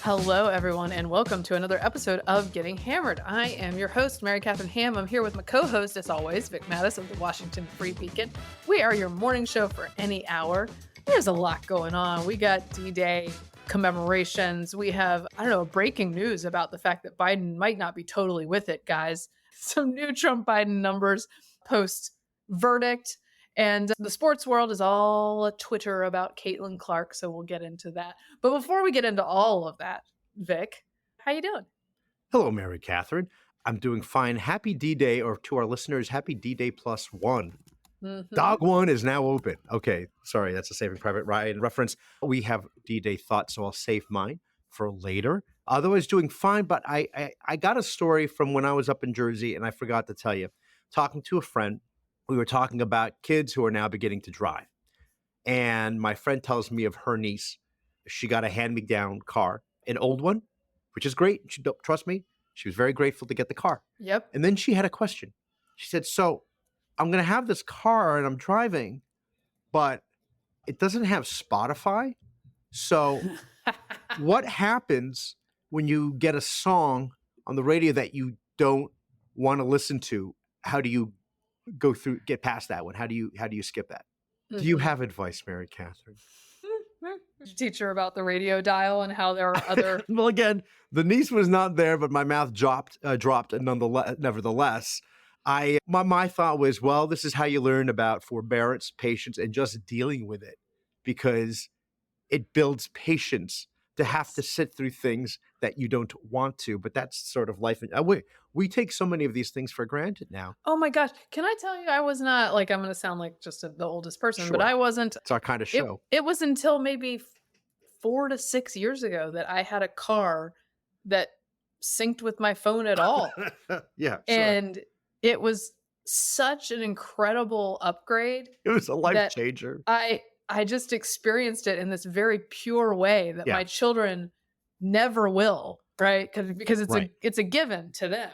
Hello, everyone, and welcome to another episode of Getting Hammered. I am your host, Mary Catherine Ham. I'm here with my co-host, as always, Vic Mattis of the Washington Free Beacon. We are your morning show for any hour. There's a lot going on. We got D-Day commemorations. We have, breaking news about the fact that Biden might not be totally with it, guys. Some new Trump-Biden numbers post-verdict. And the sports world is all a Twitter about Caitlin Clark, so we'll get into that. But before we get into all of that, Vic, how you doing? Hello, Mary Catherine. I'm doing fine. Happy D-Day, or to our listeners, happy D-Day +1. Dog 1 is now open. Okay, sorry, that's a Saving Private Ryan reference. We have D-Day thoughts, so I'll save mine for later. Otherwise, doing fine, but I got a story from when I was up in Jersey, and I forgot to tell you. Talking to a friend, we were talking about kids who are now beginning to drive. And my friend tells me of her niece. She got a hand-me-down car, an old one, which is great. Trust me, she was very grateful to get the car. Yep. And then she had a question. She said, so I'm going to have this car and I'm driving, but it doesn't have Spotify. So what happens when you get a song on the radio that you don't want to listen to? How do you get past that one? How do you skip that? Do you have advice, Mary Catherine? Did you teach her about the radio dial and how there are other... Well, again, the niece was not there, but my mouth dropped nevertheless. My thought was, well, this is how you learn about forbearance, patience, and just dealing with it, because it builds patience to have to sit through things that you don't want to. But that's sort of life. We take so many of these things for granted now. Oh my gosh. Can I tell you, I was not I'm going to sound like just the oldest person, Sure. but I wasn't. It's our kind of show. It was until maybe 4 to 6 years ago that I had a car that synced with my phone at all. Yeah. Sure. And it was such an incredible upgrade. It was a life changer. I just experienced it in this very pure way that my children never will, right? Because it's a given to them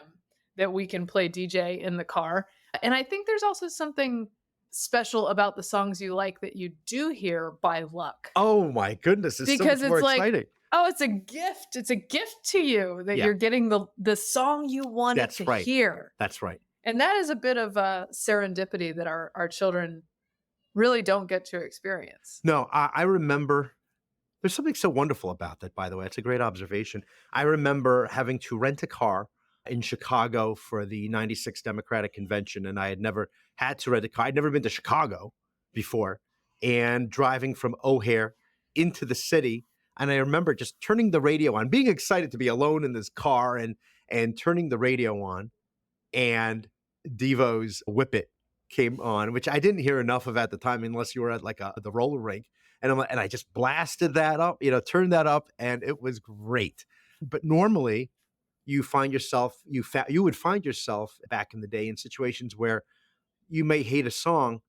that we can play DJ in the car. And I think there's also something special about the songs you like that you do hear by luck. Oh my goodness, it's because so much more exciting. Oh, it's a gift. It's a gift to you that you're getting the song you wanted to hear. That's right. And that is a bit of a serendipity that our children really don't get to experience. No, I remember there's something so wonderful about that, by the way. It's a great observation. I remember having to rent a car in Chicago for the 96 Democratic Convention, and I had never had to rent a car. I'd never been to Chicago before, and driving from O'Hare into the city. And I remember just turning the radio on, being excited to be alone in this car, and turning the radio on, and Devo's Whip It came on, which I didn't hear enough of at the time, unless you were at the roller rink. And I just blasted that up, turned that up, and it was great. But normally you find yourself, you would find yourself back in the day in situations where you may hate a song,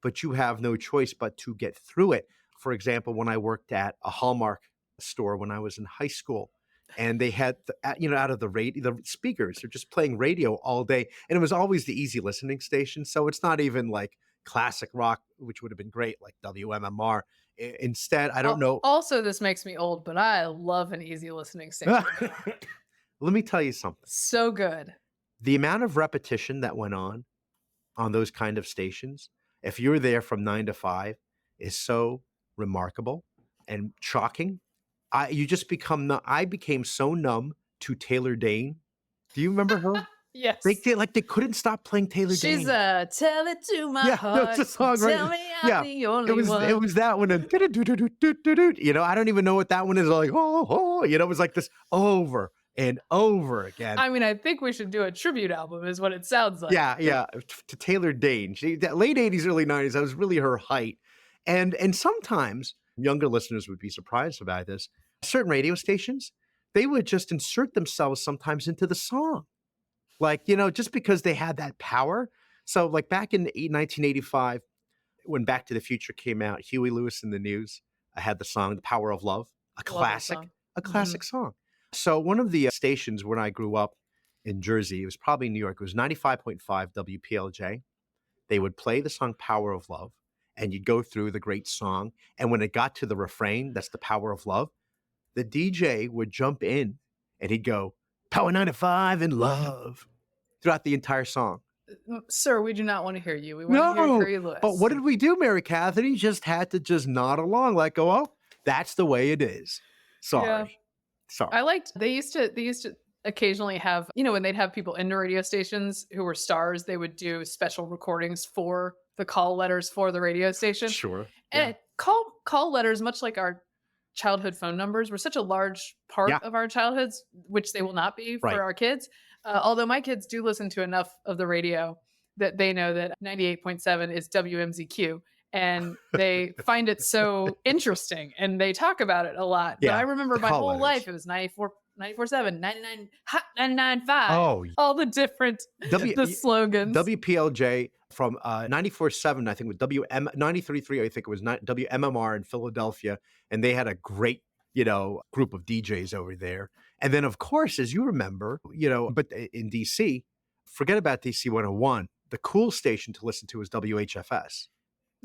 but you have no choice but to get through it. For example, when I worked at a Hallmark store when I was in high school, and they had, out of the radio, the speakers, they're just playing radio all day. And it was always the easy listening station. So it's not even like classic rock, which would have been great, like WMMR. Instead, I don't know. Also, this makes me old, but I love an easy listening station. Let me tell you something. So good. The amount of repetition that went on those kind of stations, if you were there from 9 to 5, is so remarkable and shocking. I became so numb to Taylor Dayne. Do you remember her? Yes. They couldn't stop playing Taylor Dayne. She's tell it to my heart. That's a song, right? Tell me I'm the only one. It was that one. And I don't even know what that one is. Like, it was like this over and over again. I mean, I think we should do a tribute album is what it sounds like. Yeah. To Taylor Dayne. Late 80s, early 90s, that was really her height. And sometimes younger listeners would be surprised about this. Certain radio stations, they would just insert themselves sometimes into the song. Just because they had that power. So like back in 1985, when Back to the Future came out, Huey Lewis and the News had the song, The Power of Love, a classic song. So one of the stations when I grew up in Jersey, it was probably New York, it was 95.5 WPLJ. They would play the song Power of Love, and you'd go through the great song. And when it got to the refrain, that's The Power of Love, the DJ would jump in and he'd go, Power 95 and love throughout the entire song. Sir, we do not want to hear you. We want to No, hear you, Lewis. but what did we do, Mary Catherine? He just had to just nod along, like, go, oh, that's the way it is. Sorry. Yeah. Sorry. I liked they used to occasionally have, when they'd have people into radio stations who were stars, they would do special recordings for the call letters for the radio station. Sure. And call letters, much like our childhood phone numbers, were such a large part of our childhoods, which they will not be for our kids. Although my kids do listen to enough of the radio that they know that 98.7 is WMZQ. And they find it so interesting and they talk about it a lot. But I remember my whole life, it was 94.7, 99, hot 99.5. Oh, all the different the slogans. WPLJ from 94.7, I think, with 93.3, I think it was WMMR in Philadelphia. And they had a great, group of DJs over there. And then, of course, as you remember, but in DC, forget about DC 101. The cool station to listen to is WHFS.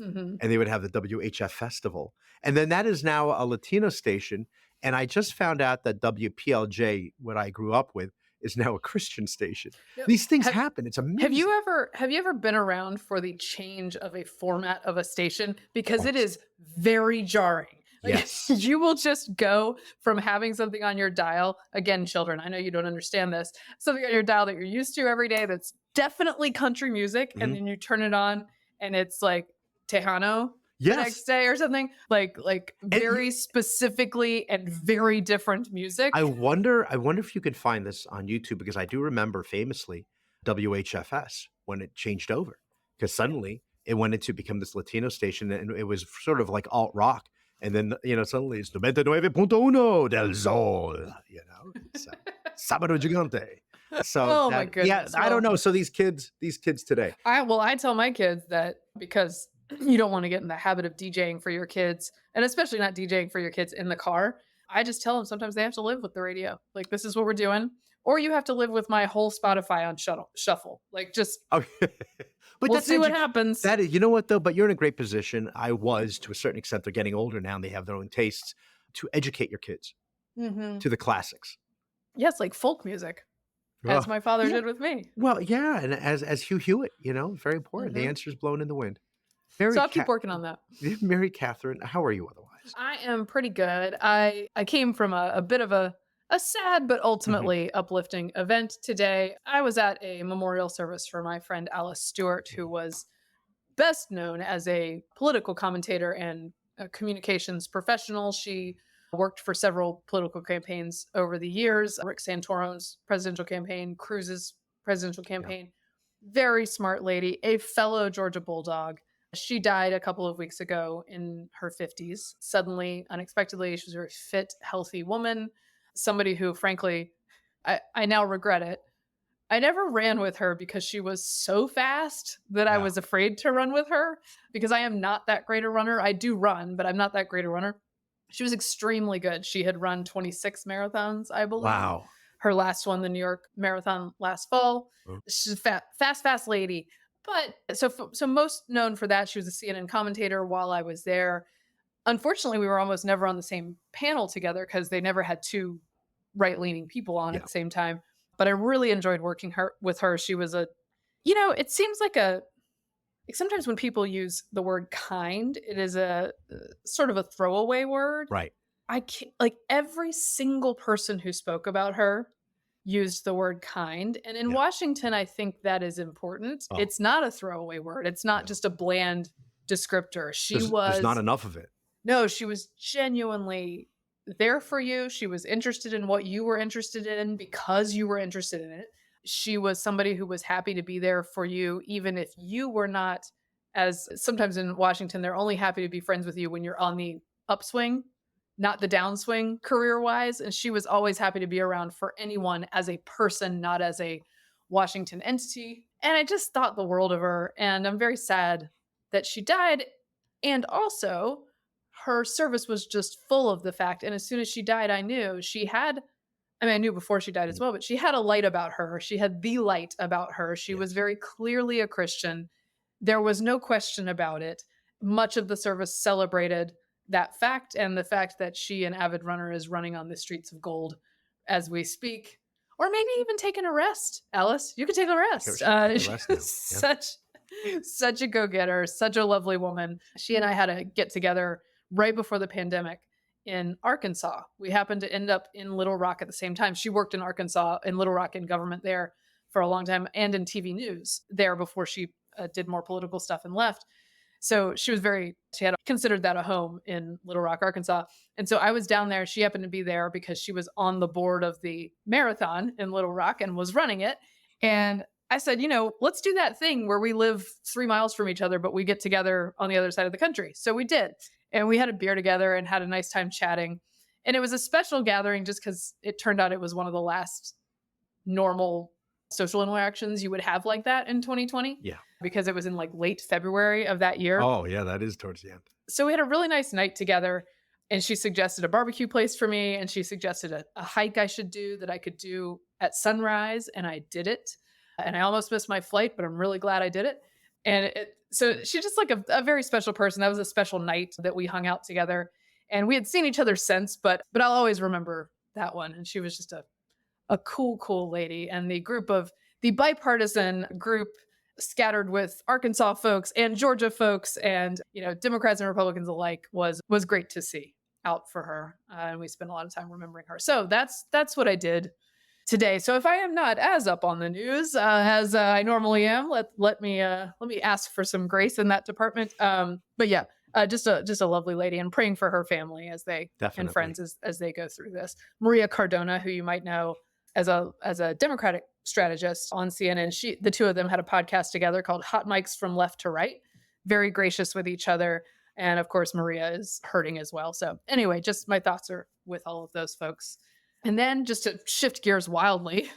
Mm-hmm. And they would have the WHF Festival. And then that is now a Latino station. And I just found out that WPLJ, what I grew up with, is now a Christian station. These things happen. It's amazing. Have you ever been around for the change of a format of a station? Because it is very jarring. Yes. You will just go from having something on your dial. Again, children, I know you don't understand this. Something on your dial that you're used to every day that's definitely country music. Mm-hmm. And then you turn it on and it's like Tejano the next day or something. Like very specifically and very different music. I wonder if you could find this on YouTube, because I do remember famously WHFS when it changed over. Because suddenly it went into become this Latino station and it was sort of like alt rock. And then, suddenly it's 99.1 del Sol, it's Sábado Gigante. So, my goodness. Yeah, I don't know. So these kids today. I tell my kids that because you don't want to get in the habit of DJing for your kids, and especially not DJing for your kids in the car. I just tell them sometimes they have to live with the radio. Like, this is what we're doing. Or you have to live with my whole Spotify on shuffle. Like, just... Okay. But we'll see what happens. That is, you know what, though? But you're in a great position. I was, to a certain extent. They're getting older now, and they have their own tastes, to educate your kids to the classics. Yes, like folk music, as my father did with me. Well, yeah, and as Hugh Hewitt, very important. The answer's blown in the wind. So I'll keep working on that. Mary Catherine, how are you otherwise? I am pretty good. I came from a bit of a sad but ultimately uplifting event today. I was at a memorial service for my friend Alice Stewart, who was best known as a political commentator and a communications professional. She worked for several political campaigns over the years. Rick Santorum's presidential campaign, Cruz's presidential campaign. Very smart lady, a fellow Georgia Bulldog. She died a couple of weeks ago in her 50s. Suddenly, unexpectedly, she was a very fit, healthy woman. Somebody who, frankly, I now regret it. I never ran with her because she was so fast that I was afraid to run with her, because I am not that great a runner. I do run, but I'm not that great a runner. She was extremely good. She had run 26 marathons, I believe. Wow. Her last one, the New York Marathon last fall. Oh. She's a fast lady. But so most known for that, she was a CNN commentator while I was there. Unfortunately, we were almost never on the same panel together because they never had two right-leaning people on at the same time. But I really enjoyed working with her. She was it seems like sometimes when people use the word kind, it is a sort of a throwaway word. Right. I can't, every single person who spoke about her used the word kind. And in Washington, I think that is important. Oh. It's not a throwaway word. It's not just a bland descriptor. There's not enough of it. No, she was genuinely there for you. She was interested in what you were interested in because you were interested in it. She was somebody who was happy to be there for you, even if you were not, as sometimes in Washington, they're only happy to be friends with you when you're on the upswing, not the downswing career-wise. And she was always happy to be around for anyone as a person, not as a Washington entity. And I just thought the world of her. And I'm very sad that she died. And also, her service was just full of the fact. And as soon as she died, I knew I knew before she died as well, but she had a light about her. She had the light about her. She was very clearly a Christian. There was no question about it. Much of the service celebrated that fact and the fact that she, an avid runner, is running on the streets of gold as we speak, or maybe even take an arrest. Alice, you could take a rest. She can take a rest now. Yeah. Such a go-getter, such a lovely woman. She and I had a get together right before the pandemic in Arkansas. We happened to end up in Little Rock at the same time. She worked in Arkansas, in Little Rock, in government there for a long time, and in TV news there before she did more political stuff and left. So she had considered that a home in Little Rock, Arkansas. And so I was down there. She happened to be there because she was on the board of the marathon in Little Rock and was running it. And I said, let's do that thing where we live 3 miles from each other, but we get together on the other side of the country. So we did. And we had a beer together and had a nice time chatting. And it was a special gathering just because it turned out it was one of the last normal social interactions you would have like that in 2020. Yeah. Because it was in like late February of that year. Oh, yeah, that is towards the end. So we had a really nice night together, and she suggested a barbecue place for me, and she suggested a hike I should do that I could do at sunrise, and I did it. And I almost missed my flight, but I'm really glad I did it. And so she's just like a very special person. That was a special night that we hung out together, and we had seen each other since, but I'll always remember that one. And she was just a cool lady. And the bipartisan group scattered with Arkansas folks and Georgia folks and, Democrats and Republicans alike was great to see out for her. And we spent a lot of time remembering her. So that's what I did today. So if I am not as up on the news as I normally am, let me ask for some grace in that department. But yeah, just a lovely lady, and praying for her family and friends as they go through this. Maria Cardona, who you might know as a Democratic strategist on CNN, the two of them had a podcast together called Hot Mics from Left to Right. Very gracious with each other. And of course, Maria is hurting as well. So anyway, just my thoughts are with all of those folks. And then just to shift gears wildly,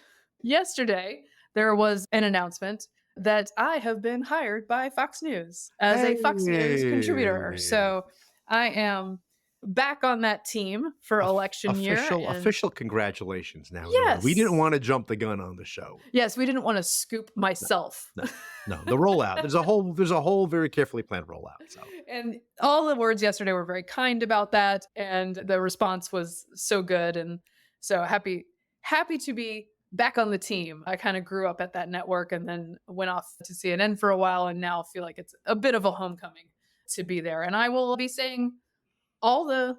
yesterday there was an announcement that I have been hired by Fox News as a Fox News contributor. So I am back on that team for election year. Official congratulations now. Yes. We didn't want to jump the gun on the show. Yes, we didn't want to scoop myself. No, the rollout. There's a whole very carefully planned rollout. So. And all the words yesterday were very kind about that, and the response was so good. And so happy to be back on the team. I kind of grew up at that network and then went off to CNN for a while, and now feel like it's a bit of a homecoming to be there. And I will be saying all the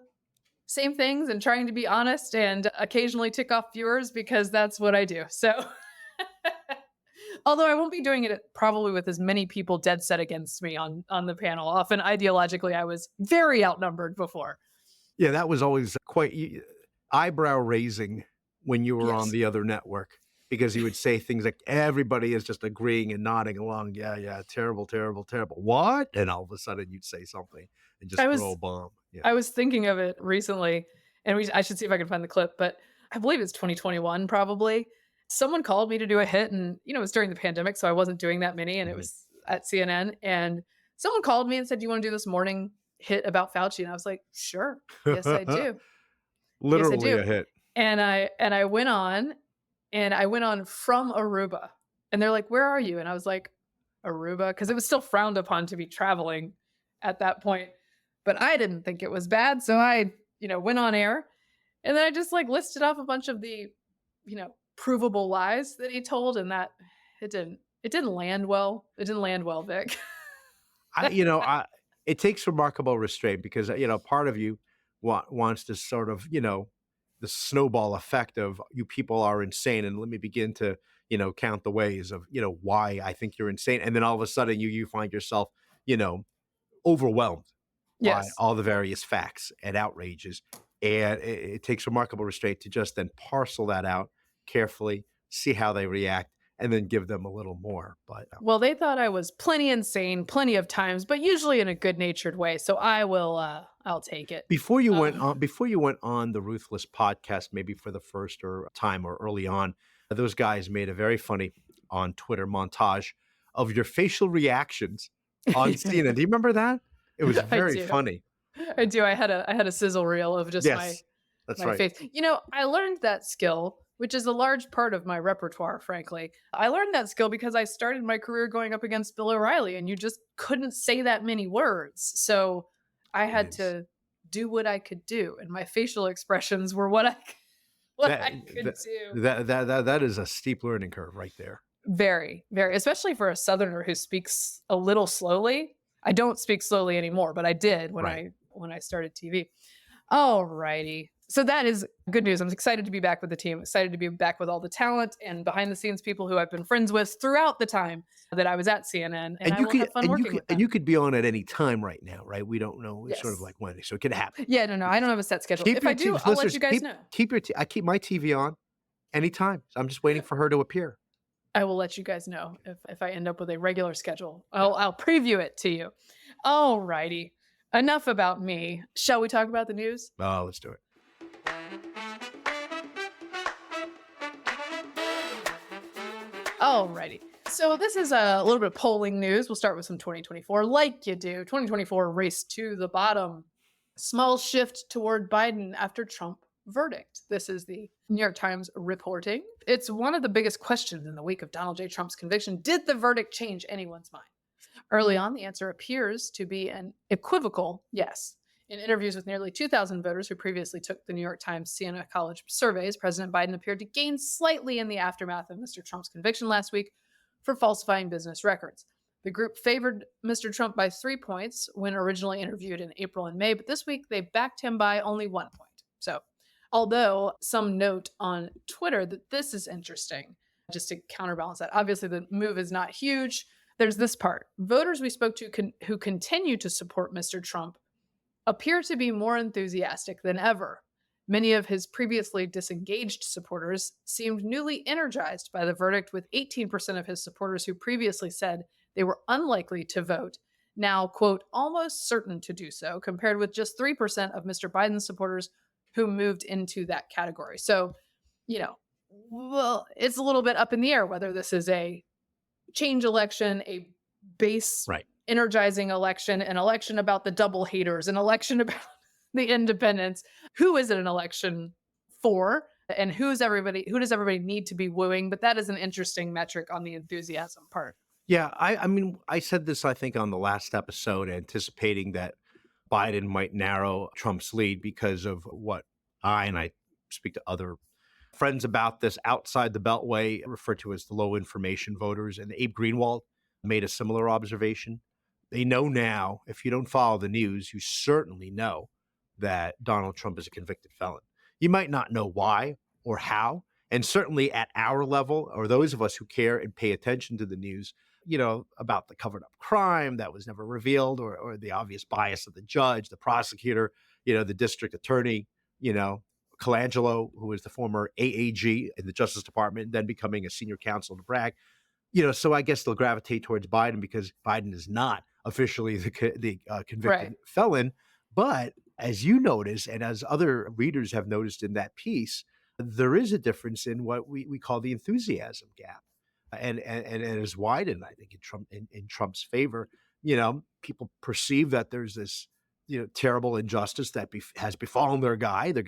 same things and trying to be honest and occasionally tick off viewers because that's what I do. So although I won't be doing it probably with as many people dead set against me on the panel. Often ideologically, I was very outnumbered before. Yeah, that was always quite eyebrow raising when you were on the other network, because you would say things like everybody is just agreeing and nodding along. Yeah, terrible. What? And all of a sudden you'd say something and just throw a bomb. Yeah. I was thinking of it recently, and I should see if I can find the clip, but I believe it's 2021 probably. Someone called me to do a hit, and it was during the pandemic, so I wasn't doing that many, and it was at CNN. And someone called me and said, "Do you want to do this morning hit about Fauci?" And I was like, "Sure, yes, I do." Literally yes, I do. A hit. And I went on, from Aruba, and they're like, "Where are you?" And I was like, "Aruba," because it was still frowned upon to be traveling at that point. But I didn't think it was bad, so I, went on air, and then I just listed off a bunch of the, provable lies that he told, and that it didn't land well. It didn't land well, Vic. It takes remarkable restraint because part of you wants to sort of the snowball effect of you people are insane, and let me begin to count the ways of why I think you're insane, and then all of a sudden you find yourself overwhelmed by all the various facts and outrages, and it takes remarkable restraint to just then parcel that out carefully, see how they react, and then give them a little more. But well, they thought I was plenty insane, plenty of times, but usually in a good-natured way. So I will, I'll take it. Before you went on the Ruthless podcast, maybe for the first time or early on, those guys made a very funny on Twitter montage of your facial reactions on CNN. Do you remember that? It was very funny. I do. I had a sizzle reel of just my face. I learned that skill, which is a large part of my repertoire, frankly. I learned that skill because I started my career going up against Bill O'Reilly, and you just couldn't say that many words. So I had to do what I could do, and my facial expressions were what what That I could that do. that is a steep learning curve right there. Very, very, especially for a Southerner who speaks a little slowly. I don't speak slowly anymore, but I did Right. when I started TV. All righty. So that is good news. I'm excited to be back with the team, excited to be back with all the talent and behind the scenes people who I've been friends with throughout the time that I was at CNN, and And I you will could have fun and you working could with and them. you could be on at any time right now, right? We don't know. It's sort of Yes. like when, so it could happen. Yeah, no, no, I don't have a set schedule. Keep If I your do, TV I'll let listeners, you guys keep know. keep your I keep my TV on anytime. I'm just waiting for her to appear. I will let you guys know if I end up with a regular schedule. Yeah. I'll preview it to you. All righty. Enough about me. Shall we talk about the news? Oh, let's do it. Alrighty. So this is a little bit of polling news. We'll start with some 2024, like you do. 2024 race to the bottom. Small shift toward Biden after Trump verdict. This is the New York Times reporting. It's one of the biggest questions in the week of Donald J. Trump's conviction. Did the verdict change anyone's mind? Early on, the answer appears to be an equivocal yes. In interviews with nearly 2,000 voters who previously took the New York Times Siena College surveys, President Biden appeared to gain slightly in the aftermath of Mr. Trump's conviction last week for falsifying business records. The group favored Mr. Trump by 3 points when originally interviewed in April and May, but this week they backed him by only 1 point. So, although some note on Twitter that this is interesting, just to counterbalance that, obviously the move is not huge. There's this part. Voters we spoke to who continue to support Mr. Trump appear to be more enthusiastic than ever. Many of his previously disengaged supporters seemed newly energized by the verdict, with 18% of his supporters who previously said they were unlikely to vote now, quote, almost certain to do so, compared with just 3% of Mr. Biden's supporters who moved into that category. So, well, it's a little bit up in the air whether this is a change election, a base Right. energizing election, an election about the double haters, an election about the independents. Who is it an election for? And who does everybody need to be wooing? But that is an interesting metric on the enthusiasm part. Yeah, I mean, I said this, I think, on the last episode, anticipating that Biden might narrow Trump's lead because of what I speak to other friends about this outside the Beltway, referred to as the low information voters, and Abe Greenwald made a similar observation. They know now, if you don't follow the news, you certainly know that Donald Trump is a convicted felon. You might not know why or how, and certainly at our level, or those of us who care and pay attention to the news, about the covered up crime that was never revealed, or the obvious bias of the judge, the prosecutor, the district attorney, Colangelo, who was the former AAG in the Justice Department, then becoming a senior counsel to Bragg. So I guess they'll gravitate towards Biden because Biden is not officially the convicted Right. felon. But as you notice, and as other readers have noticed in that piece, there is a difference in what we call the enthusiasm gap. And it is widened, I think, in Trump's favor. People perceive that there's this terrible injustice that has befallen their guy. They're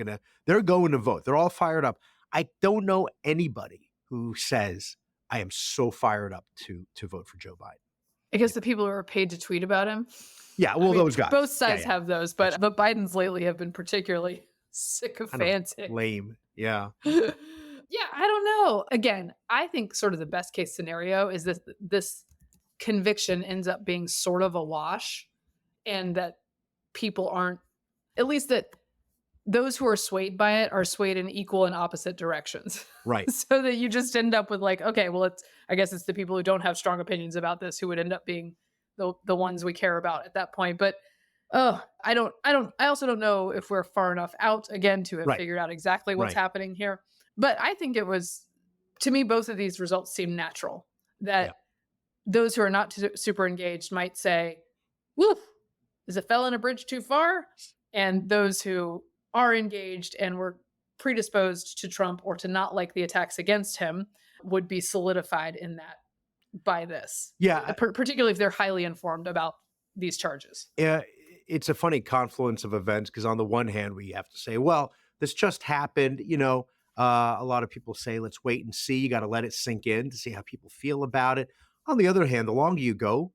going to vote. They're all fired up. I don't know anybody who says I am so fired up to vote for Joe Biden. I guess the people who are paid to tweet about him. Yeah, well, those guys. Both sides Yeah. have those, but Bidens lately have been particularly sycophantic. Lame. Yeah. Yeah, I don't know. Again, I think sort of the best case scenario is this conviction ends up being sort of a wash, and that people aren't, at least that those who are swayed by it are swayed in equal and opposite directions. Right. So that you just end up with like, okay, well, I guess it's the people who don't have strong opinions about this who would end up being the ones we care about at that point. But I also don't know if we're far enough out again to have Right. figured out exactly what's Right. happening here. But I think it was, to me, both of these results seem natural. That Yeah. those who are not super engaged might say, woof, is a felon a bridge too far? And those who are engaged and were predisposed to Trump or to not like the attacks against him would be solidified in that by this. Yeah. Particularly if they're highly informed about these charges. Yeah, it's a funny confluence of events because on the one hand, we have to say, well, this just happened. A lot of people say, let's wait and see. You got to let it sink in to see how people feel about it. On the other hand, the longer you go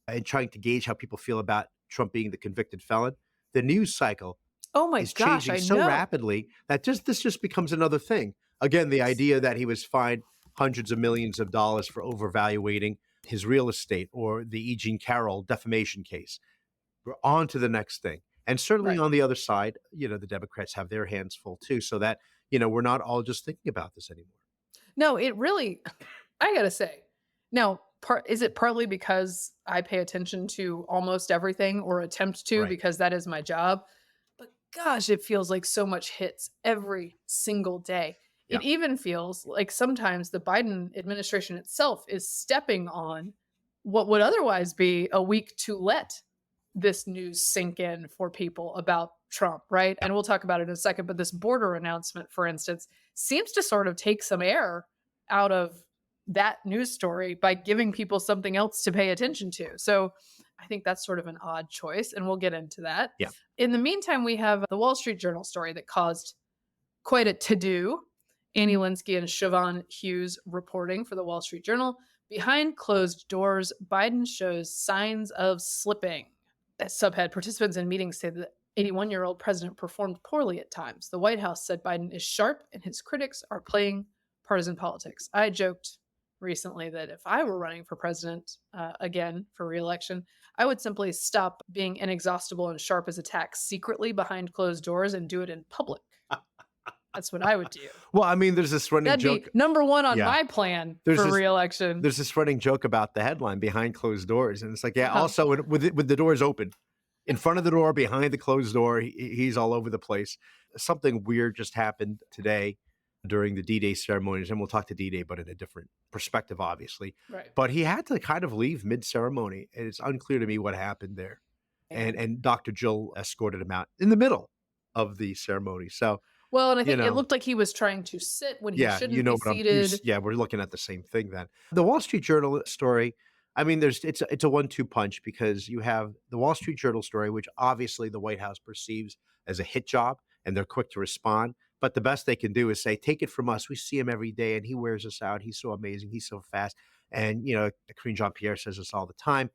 and trying to gauge how people feel about Trump being the convicted felon, the news cycle Oh my is gosh, changing I so know. rapidly that this just becomes another thing. Again, the It's idea that he was fined hundreds of millions of dollars for overvaluating his real estate, or the E. Jean Carroll defamation case. We're on to the next thing. And certainly right. on the other side, the Democrats have their hands full too, so that, we're not all just thinking about this anymore. No, it really I gotta say. Now, is it partly because I pay attention to almost everything or attempt to Right. because that is my job? But gosh, it feels like so much hits every single day. Yeah. It even feels like sometimes the Biden administration itself is stepping on what would otherwise be a week to let this news sink in for people about Trump, right? Yeah. And we'll talk about it in a second. But this border announcement, for instance, seems to sort of take some air out of that news story by giving people something else to pay attention to. So I think that's sort of an odd choice, and we'll get into that. Yeah. In the meantime, we have the Wall Street Journal story that caused quite a to do. Annie Linsky and Siobhan Hughes reporting for the Wall Street Journal. Behind closed doors, Biden shows signs of slipping. Subhead participants in meetings say the 81-year-old president performed poorly at times. The White House said Biden is sharp and his critics are playing partisan politics. I joked recently that if I were running for president again for reelection, I would simply stop being inexhaustible and sharp as a tack secretly behind closed doors and do it in public. That's what I would do. Well, I mean, there's this running That'd joke. be number one on Yeah. my plan There's for this reelection. there's this running joke about the headline "Behind Closed Doors," and it's like, yeah, Uh-huh. also with the doors open, in front of the door, behind the closed door, he's all over the place. Something weird just happened today during the D-Day ceremonies, and we'll talk to D-Day, but in a different perspective, obviously. Right. But he had to kind of leave mid-ceremony, and it's unclear to me what happened there. And Dr. Jill escorted him out in the middle of the ceremony. So, Well, and I you think it know, looked like he was trying to sit when he yeah, you shouldn't know be what I'm. seated. Yeah, we're looking at the same thing then. The Wall Street Journal story. I mean, it's a 1-2 punch, because you have the Wall Street Journal story, which obviously the White House perceives as a hit job, and they're quick to respond. But the best they can do is say, "Take it from us. We see him every day, and he wears us out. He's so amazing. He's so fast." And Karine Jean-Pierre says this all the time.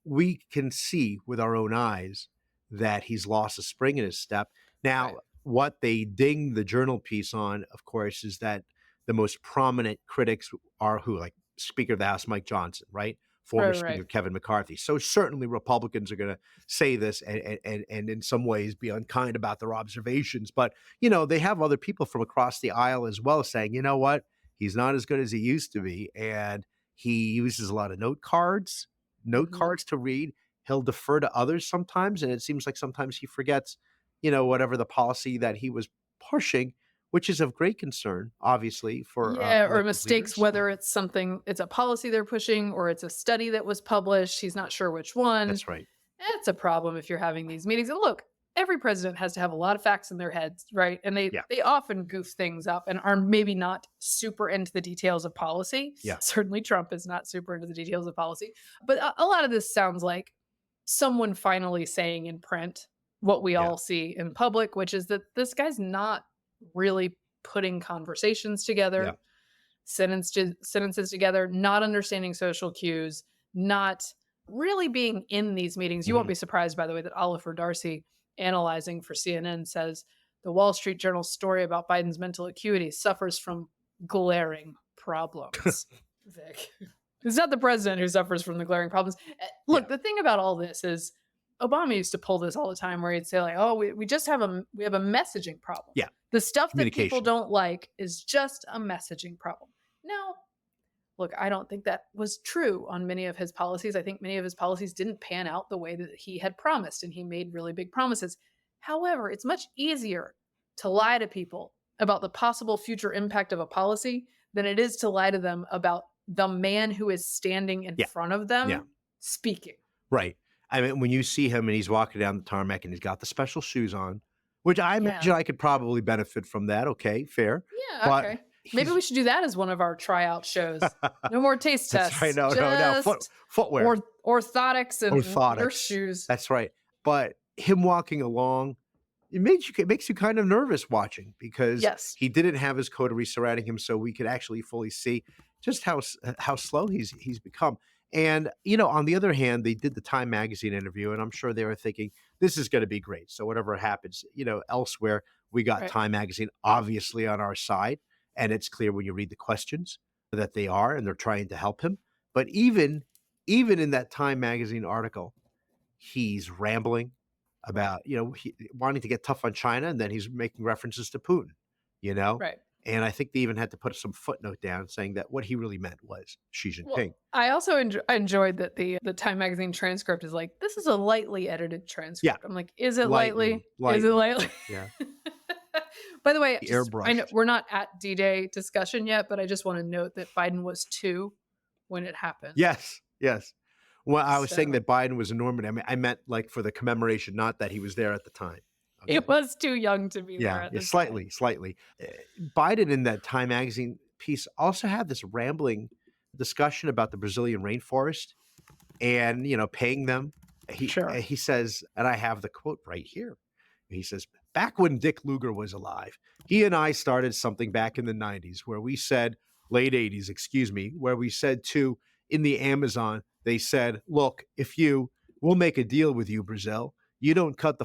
We can see with our own eyes that he's lost a spring in his step. Right. Now, what they ding the Journal piece on, of course, is that the most prominent critics are who, like Speaker of the House Mike Johnson, right? Former Right, Speaker right. Kevin McCarthy. So certainly Republicans are going to say this, and in some ways be unkind about their observations. But they have other people from across the aisle as well saying, you know what, he's not as good as he used to be, and he uses a lot of note Mhm. cards to read. He'll defer to others sometimes, and it seems like sometimes he forgets, whatever the policy that he was pushing, which is of great concern, obviously, for Yeah, or elected mistakes, leaders. whether it's a policy they're pushing or it's a study that was published. He's not sure which one. That's right. It's a problem if you're having these meetings. And look, every president has to have a lot of facts in their heads, right? And they Yeah. they often goof things up and are maybe not super into the details of policy. Yeah. Certainly Trump is not super into the details of policy. But a lot of this sounds like someone finally saying in print what we Yeah. all see in public, which is that this guy's not really putting conversations together, Yeah. sentences together, not understanding social cues, not really being in these meetings. You won't Mhm. be surprised, by the way, that Oliver Darcy, analyzing for CNN, says the Wall Street Journal story about Biden's mental acuity suffers from glaring problems. Vic. It's not the president who suffers from the glaring problems. Look, Yeah. the thing about all this is Obama used to pull this all the time where he'd say, like, oh, we just have we have a messaging problem. Yeah. The stuff that people Communication. don't like is just a messaging problem. Now, look, I don't think that was true on many of his policies. I think many of his policies didn't pan out the way that he had promised, and he made really big promises. However, it's much easier to lie to people about the possible future impact of a policy than it is to lie to them about the man who is standing in Yeah. front of them Yeah. speaking. Right. I mean, when you see him and he's walking down the tarmac and he's got the special shoes on, which I Yeah. imagine I could probably benefit from that. Okay, fair. Yeah, But okay. Maybe we should do that as one of our tryout shows. No more taste tests. That's right. No, just footwear. orthotics and Orthotics. nurse shoes. That's right. But him walking along, it makes you kind of nervous watching, because Yes. he didn't have his coterie surrounding him, so we could actually fully see. just how slow he's become. And on the other hand, they did the Time magazine interview, and I'm sure they were thinking this is going to be great. So whatever happens, elsewhere, we got Right. Time magazine obviously on our side, and it's clear when you read the questions that they are, and they're trying to help him. But even in that Time magazine article, he's rambling Right. about, wanting to get tough on China, and then he's making references to Putin, you know? Right. And I think they even had to put some footnote down saying that what he really meant was Xi Well, Jinping. I also enjoyed that the Time magazine transcript is like, this is a lightly edited Yeah, transcript. I'm like, is it lightly? lightly, Is it lightly. lightly? Yeah, By the way, just I know airbrushed. we're not at D-Day discussion yet, but I just want to note that Biden was 2 when it happened. Yes, yes. Well, I was saying So that Biden was in Normandy. I meant like for the commemoration, not that he was there at the time. it Okay. was too young to be there Yeah, at yeah, the time. slightly, slightly. Biden in that Time magazine piece also had this rambling discussion about the Brazilian rainforest and, paying them. Sure. He says, and I have the quote right here. He says, "Back when Dick Lugar was alive, he and I started something back in the 90s where we said, late 80s, excuse me, where we said to in the Amazon, they said, look, we'll make a deal with you, Brazil. You don't cut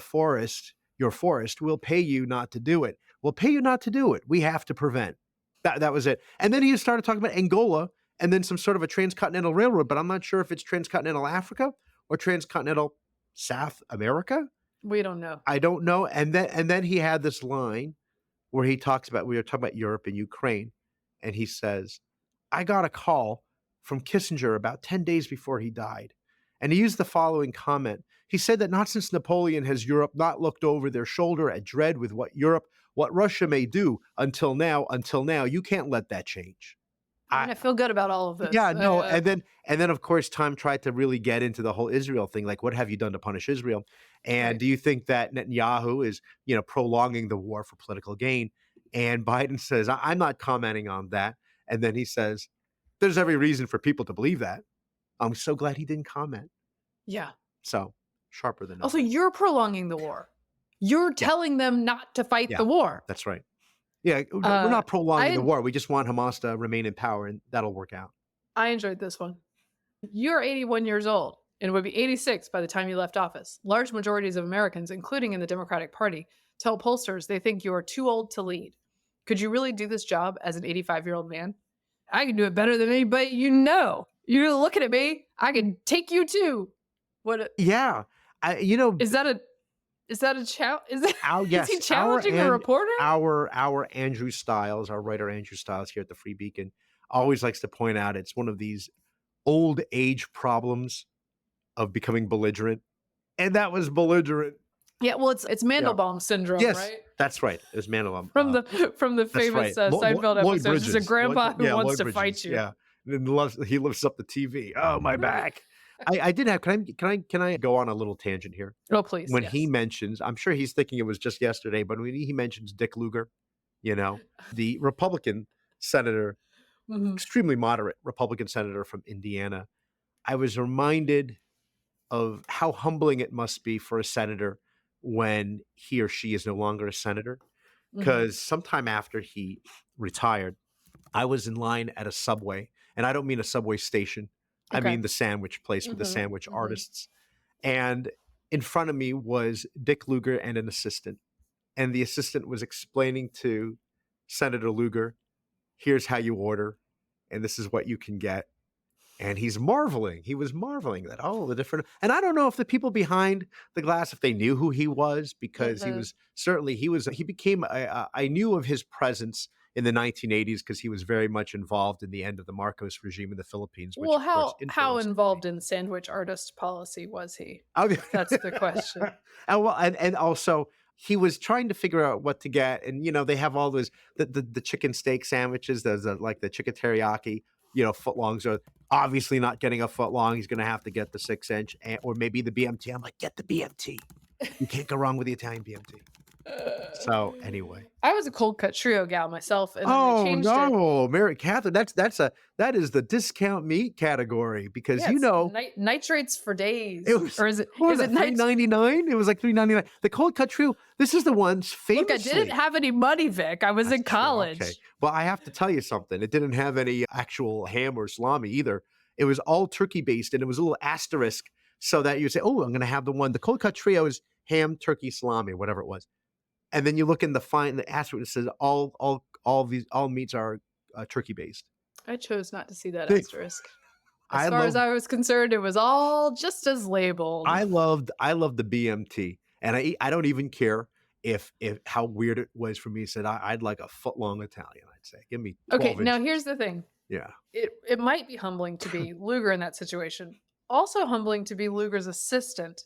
your forest, we'll pay you not to do it. We'll pay you not to do it. We have to prevent." That was it. And then he started talking about Angola and then some sort of a transcontinental railroad, but I'm not sure if it's transcontinental Africa or transcontinental South America. We don't know. I don't know. And then he had this line where we were talking about Europe and Ukraine, and he says, "I got a call from Kissinger about 10 days before he died." And he used the following comment. He said that not since Napoleon has Europe not looked over their shoulder at dread with what Russia may do until now, you can't let that change. I mean, I I feel good about all of this. Yeah, no, and then of course Time tried to really get into the whole Israel thing, like what have you done to punish Israel? And Right. do you think that Netanyahu is, prolonging the war for political gain? And Biden says, I'm not commenting on that. And then he says, there's every reason for people to believe that. I'm so glad he didn't comment. Yeah. So sharper than Also, ever. you're prolonging the war. You're Yeah, telling them not to fight yeah, the war. that's right. Yeah, we're Uh, not prolonging the I war. We just want Hamas to remain in power, and that'll work out. I enjoyed this one. You're 81 years old and would be 86 by the time you left office. Large majorities of Americans, including in the Democratic Party, tell pollsters they think you are too old to lead. Could you really do this job as an 85-year-old man? I can do it better than anybody you know. You're looking at me. I can take you too. What Yeah, is that a challenge? Our Is he yes, challenging the reporter? our Andrew Stiles, our writer Andrew Stiles here at the Free Beacon, always likes to point out it's one of these old age problems of becoming belligerent, and that was belligerent. Yeah, well, it's Yeah. Mandelbaum syndrome, Yes, right? that's right. It was Mandelbaum. From the That's famous right. Seinfeld Lloyd episode, just a Bridges. grandpa who Yeah, wants Lloyd to Bridges. fight you. Yeah, and he lifts up the TV. Oh, my back. I did have. Can I go on a little tangent here? Oh, please, When he yes. mentions, I'm sure he's thinking it was just yesterday, but when he mentions Dick Lugar, the Republican senator, Mhm. extremely moderate Republican senator from Indiana, I was reminded of how humbling it must be for a senator when he or she is no longer a senator. Mhm. Because sometime after he retired, I was in line at a Subway, and I don't mean a Subway station. I Okay. mean the sandwich place with the Mhm. sandwich Mhm. artists. And in front of me was Dick Lugar and an assistant. And the assistant was explaining to Senator Lugar, here's how you order, and this is what you can get. And he's marveling. He was marveling that, the different. And I don't know if the people behind the glass, if they knew who he was, because he Mhm. was certainly, he became, I knew of his presence in the 1980s because he was very much involved in the end of the Marcos regime in the Philippines, which Well, of course how influenced me. involved in sandwich artist policy was he? Oh, That's the question. and also he was trying to figure out what to get, and they have all those the chicken steak sandwiches. There's like the chicken teriyaki, footlongs are obviously not getting a foot long. He's going to have to get the 6 inch or maybe the BMT. I'm like, get the BMT. You can't go wrong with the Italian BMT. So anyway. I was a cold cut trio gal myself, and then they Oh changed it. no, Mary Catherine, that is the discount meat category because Yeah, it's nitrates for it days, was or is it what was is it that, three nit? ninety nine? It was like $3.99. The cold cut trio. This is the ones Look, I didn't famously. have any money, Vic. I was That's in true. Okay. college. Well, I have to tell you something. It didn't have any actual ham or salami either. It was all turkey based, and it was a little asterisk so that you say, "Oh, I'm going to have the one." The cold cut trio is ham, turkey, salami, whatever it was. And then you look in the asterisk. It says all meats are turkey based. I chose not to see that They- asterisk. As I far as love I was concerned, it was all just as labeled. I loved the BMT, and I don't even care if how weird it was for me. Said I'd like a foot long Italian. I'd say give me 12 Okay, now inches. here's the thing. Yeah, It might be humbling to be Luger in that situation. Also humbling to be Luger's assistant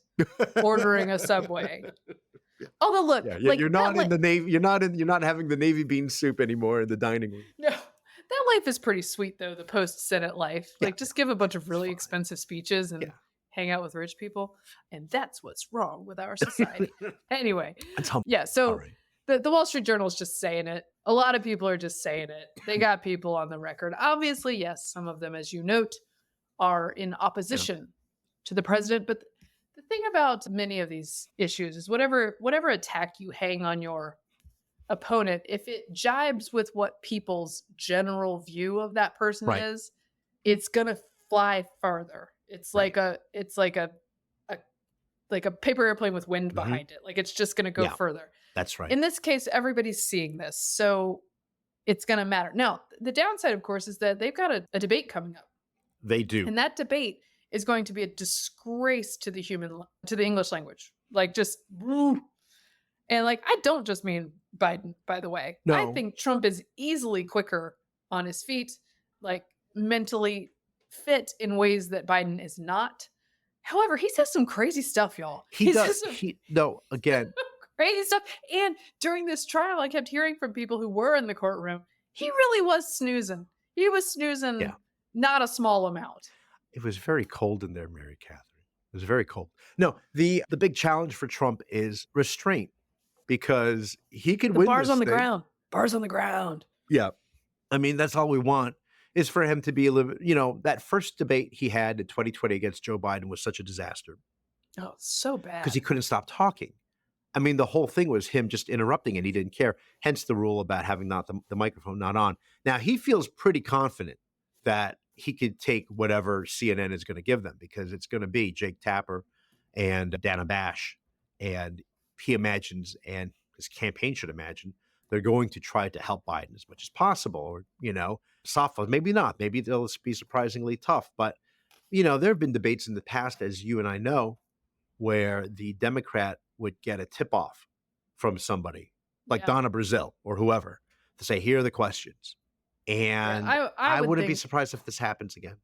ordering a Subway. Although look, yeah. like You're that not in the Navy. You're not having the Navy bean soup anymore in the dining room. no, that life is pretty sweet though, the post Senate life. Yeah, Like just give a bunch of really fine. expensive speeches and Yeah. hang out with rich people. And that's what's wrong with our society. Anyway, That's humble. yeah, All so right. the Wall Street Journal is just saying it. A lot of people are just saying it. They got people on the record. Obviously, yes, some of them, as you note, are in opposition to the president. But the thing about many of these issues is whatever attack you hang on your opponent, if it jibes with what people's general view of that person Right. is, it's gonna fly further. It's Right. like a paper airplane with wind Mhm. behind it. Like it's just gonna go Yeah. further. That's right. In this case, everybody's seeing this, so it's going to matter. Now, the downside, of course, is that they've got a debate coming up, They do. and that debate is going to be a disgrace to the English language. Like, just, woo. And like, I don't just mean Biden, by the way. I No. think Trump is easily quicker on his feet, like mentally fit in ways that Biden is not. However, he says some crazy stuff, y'all. He says does. some No, again, crazy stuff. And during this trial, I kept hearing from people who were in the courtroom, he really was snoozing. He was snoozing Yeah. not a small amount. it was very cold in there, Mary Catherine. It was very cold. No, the big challenge for Trump is restraint because he could The win bars this on the thing. ground. Bars on the ground. Yeah. I mean, that's all we want is for him to be a little, that first debate he had in 2020 against Joe Biden was such a disaster Oh, so bad. because he couldn't stop talking. I mean, the whole thing was him just interrupting and he didn't care. Hence the rule about having not the microphone not on. Now he feels pretty confident that he could take whatever CNN is going to give them because it's going to be Jake Tapper and Dana Bash. And he imagines, and his campaign should imagine, they're going to try to help Biden as much as possible, or, soft, maybe not. Maybe they'll be surprisingly tough. But, there have been debates in the past, as you and I know, where the Democrat would get a tip off from somebody like Yeah. Donna Brazile or whoever to say, here are the questions. And I would wouldn't be think- surprised if this happens again.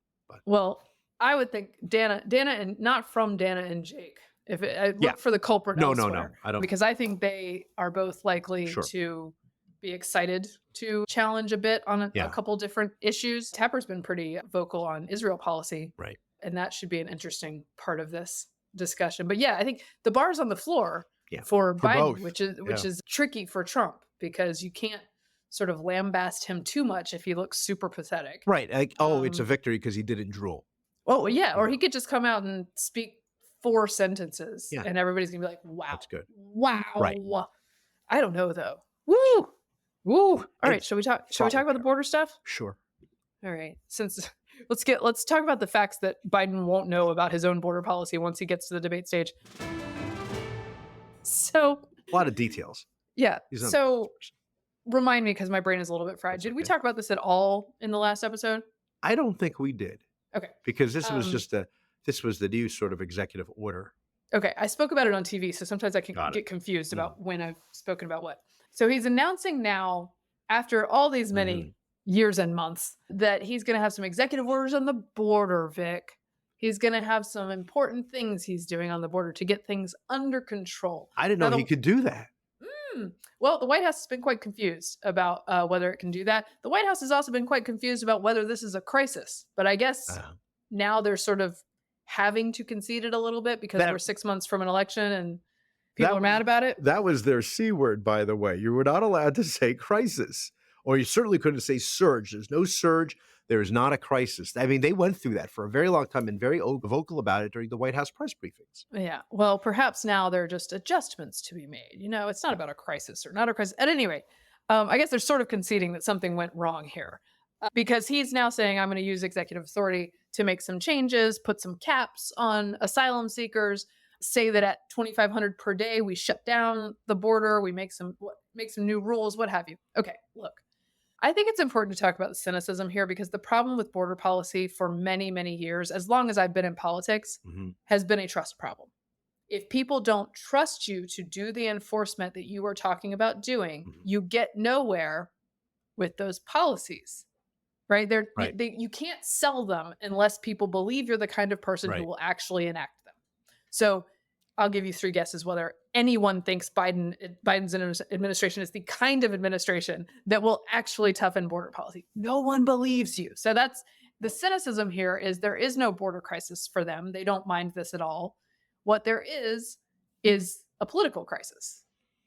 Well, I would think Dana, and not from Dana and Jake. If I look Yeah. for the culprit No. elsewhere, I don't. because I think they are both likely Sure. to be excited to challenge a bit on a Yeah. couple different issues. Tapper's been pretty vocal on Israel policy, Right. and that should be an interesting part of this discussion. But yeah, I think the bar's on the floor Yeah. for Biden, both. which is tricky for Trump because you can't sort of lambast him too much if he looks super pathetic. Right. Like, it's a Um, victory because he didn't drool. Oh yeah, or Yeah. he could just come out and speak 4 sentences, Yeah. and everybody's gonna be like, "Wow, That's good. wow." Right. I don't know though. Woo, woo. All right, It's shall we talk? Shall we talk about the border stuff? Sure. All right. Since let's talk about the facts that Biden won't know about his own border policy once he gets to the debate stage. So A lot of details. yeah. He's on- So remind me because my brain is a little bit fried. That's Did we okay. talk about this at all in the last episode? I don't think we did Okay. because this was Um, just this was the new sort of executive order. Okay, I spoke about it on TV, so sometimes I can Got it. get confused about when I've spoken about what. So he's announcing now, after all these many Mm-hmm. years and months, that he's going to have some executive orders on the border, Vic. He's going to have some important things he's doing on the border to get things under control. I didn't Now know he the- could do that. Well, the White House has been quite confused about whether it can do that. The White House has also been quite confused about whether this is a crisis. But I guess Uh, now they're sort of having to concede it a little bit because That- we're 6 months from an election and People That are was mad about it. that was their C word, by the way. You were not allowed to say crisis, or you certainly couldn't say surge. There's no surge. There is not a crisis. I mean, they went through that for a very long time and very vocal about it during the White House press briefings. Yeah. Well, perhaps now there are just adjustments to be made. It's not about a crisis or not a crisis. At any rate, I guess they're sort of conceding that something went wrong here because he's now saying, I'm going to use executive authority to make some changes, put some caps on asylum seekers, say that at 2,500 per day, we shut down the border, we make some new rules, what have you. Okay, look. I think it's important to talk about the cynicism here because the problem with border policy for many, many years, as long as I've been in politics, Mhm, has been a trust problem. If people don't trust you to do the enforcement that you are talking about doing, mhm. you get nowhere with those policies, right? Right, You can't sell them unless people believe you're the kind of person who right. will actually enact them. So I'll give you three guesses whether anyone thinks Biden's administration is the kind of administration that will actually toughen border policy. No one believes you. So that's the cynicism here is there is no border crisis for them. They don't mind this at all. What there is a political crisis,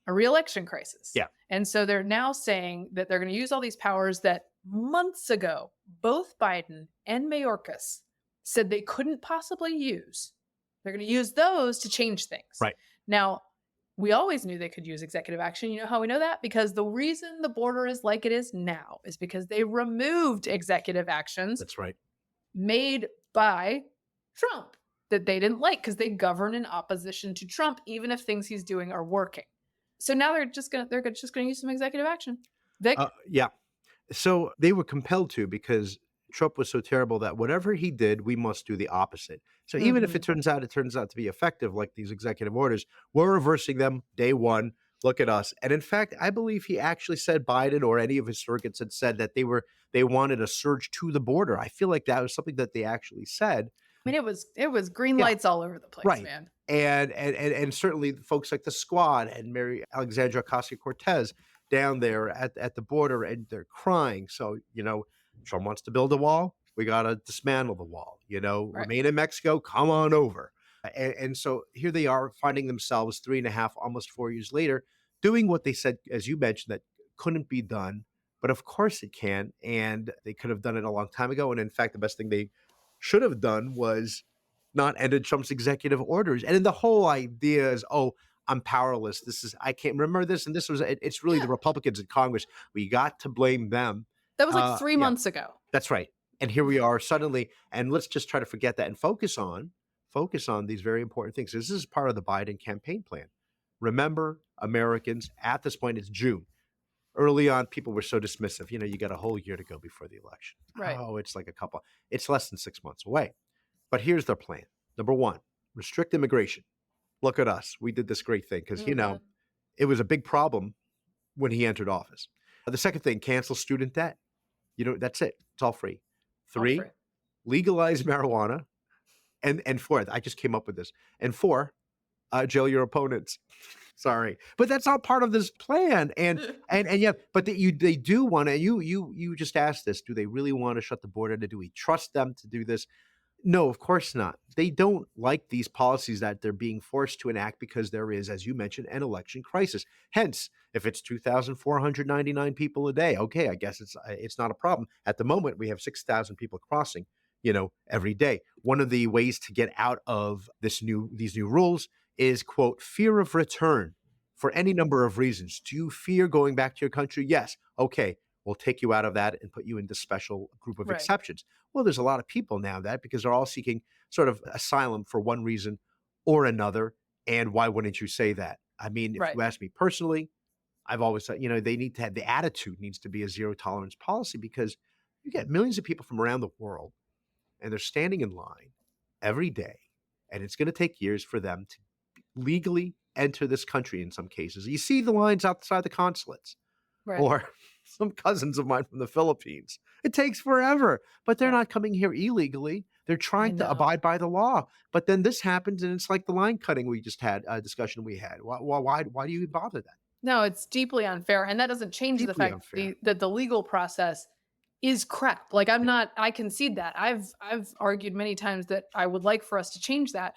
a reelection crisis. Yeah, And so they're now saying that they're going to use all these powers that months ago, both Biden and Mayorkas said they couldn't possibly use. They're going to use those to change things. right. Now, we always knew they could use executive action. You know how we know that? Because the reason the border is like it is now is because they removed executive actions That's right. made by Trump that they didn't like because they govern in opposition to Trump, even if things he's doing are working. So now they're just gonna use some executive action. Vic, Yeah. So they were compelled to because Trump was so terrible that whatever he did, we must do the opposite. So even if Mhm. it turns out to be effective, like these executive orders, we're reversing them day one. Look at us. And in fact, I believe he actually said Biden or any of his surrogates had said that they wanted a surge to the border. I feel like that was something that they actually said. I mean, it was green Yeah, lights all over the place, right. man. And certainly folks like the Squad and Mary Alexandra Ocasio-Cortez down there at the border, and they're crying. So, Trump wants to build a wall. We got to dismantle the wall. Right. Remain in Mexico. Come on over. And so here they are finding themselves 3.5, almost 4 years later, doing what they said, as you mentioned, that couldn't be done. But of course it can. And they could have done it a long time ago. And in fact, the best thing they should have done was not ended Trump's executive orders. And then the whole idea is, oh, I'm powerless. I can't remember this. And it's really the Yeah. Republicans in Congress. We got to blame them. That was like 3 Yeah, months ago. that's right. And here we are suddenly, and let's just try to forget that and focus on these very important things. This is part of the Biden campaign plan. Remember, Americans, at this point, it's June. Early on, people were so dismissive. You got a whole year to go before the election. Right. Oh, it's less than 6 months away. But here's their plan. Number one, restrict immigration. Look at us. We did this great thing because, Mhm. it was a big problem when he entered office. The second thing, cancel student debt. That's it. It's all free. All Three, free. legalize marijuana. And fourth, I just came up with this. And four, jail your opponents. Sorry, but that's not part of this plan. And yeah, but they do want to. You just asked this. Do they really want to shut the border? Do we trust them to do this? No, of course not. They don't like these policies that they're being forced to enact because there is, as you mentioned, an election crisis. Hence, if it's 2,499 people a day, okay, I guess it's not a problem. At the moment, we have 6,000 people crossing, every day. One of the ways to get out of these new rules is, quote, fear of return for any number of reasons. Do you fear going back to your country? Yes. Okay, we'll take you out of that and put you in this special group of Right. exceptions. Well, there's a lot of people now because they're all seeking sort of asylum for one reason or another. And why wouldn't you say that? I mean, if Right. you ask me personally, I've always said, they need to have the attitude needs to be a zero tolerance policy because you get millions of people from around the world and they're standing in line every day. And it's going to take years for them to legally enter this country in some cases. You see the lines outside the consulates Right. or some cousins of mine from the Philippines. It takes forever, but they're Yeah. not coming here illegally. They're I trying to know. abide by the law. But then this happens, and it's like the line cutting we just had a discussion we had. Why do you bother that? No, it's deeply unfair, and that doesn't change the Deeply fact unfair. that the legal process is crap. Like I concede that. I've argued many times that I would like for us to change that.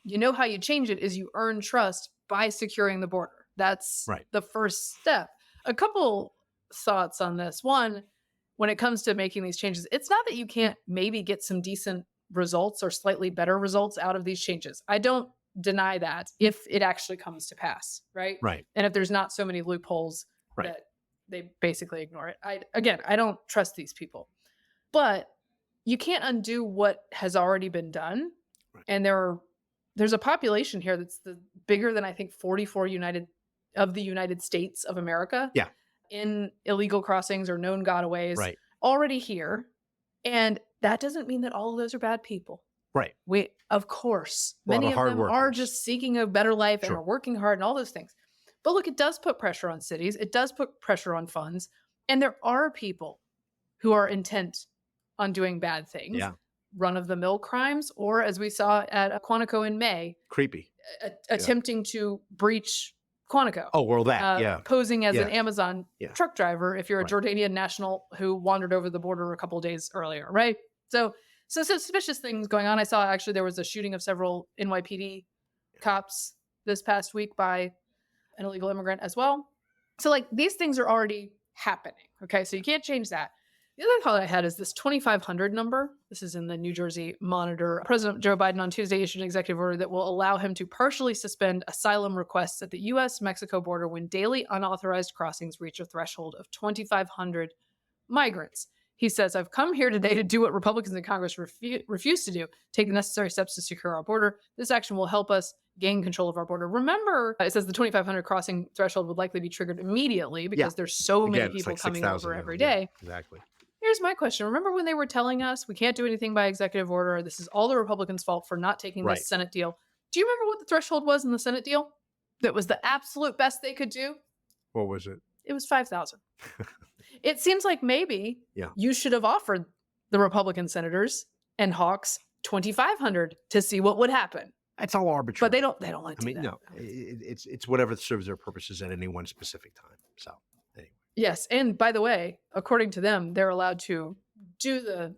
You know how you change it is you earn trust by securing the border. That's Right. the first step. A couple thoughts on this. One, when it comes to making these changes, it's not that you can't maybe get some decent results or slightly better results out of these changes. I don't deny that if it actually comes to pass, right? Right. And if there's not so many loopholes Right. that they basically ignore it. I don't trust these people. But you can't undo what has already been done. Right. And there's a population here that's bigger than I think 44 of the United States of America. Yeah. In illegal crossings or known gotaways Right. already here. And that doesn't mean that all of those are bad people. Right. Of course, A lot many of of hard them are workers. just seeking a better life and Sure. are working hard and all those things. But look, it does put pressure on cities. It does put pressure on funds. And there are people who are intent on doing bad things. Yeah. Run-of-the-mill crimes, or as we saw at Quantico in May, Creepy. attempting to breach Quantico. Oh, well, that, posing as an Yes. Amazon truck driver if you're a Right. Jordanian national who wandered over the border a couple of days earlier, right? So suspicious things going on. I saw actually there was a shooting of several NYPD cops this past week by an illegal immigrant as well. So like these things are already happening. Okay, so you can't change that. The other thought I had is this 2,500 number. This is in the New Jersey Monitor. President Joe Biden on Tuesday issued an executive order that will allow him to partially suspend asylum requests at the U.S.-Mexico border when daily unauthorized crossings reach a threshold of 2,500 migrants. He says, I've come here today to do what Republicans in Congress refuse to do, take the necessary steps to secure our border. This action will help us gain control of our border. Remember, it says the 2,500 crossing threshold would likely be triggered immediately because there's so many Again, it's people like coming 6,000 over now. every Yeah, day. exactly. Here's my question. Remember when they were telling us we can't do anything by executive order? This is all the Republicans' fault for not taking Right. this Senate deal. Do you remember what the threshold was in the Senate deal? That was the absolute best they could do? What was it? It was 5,000. It seems like maybe Yeah. you should have offered the Republican senators and hawks 2,500 to see what would happen. It's all arbitrary. But they don't like to do that. No, it's whatever serves their purposes at any one specific time. So anyway. Yes. And by the way, according to them, they're allowed to do the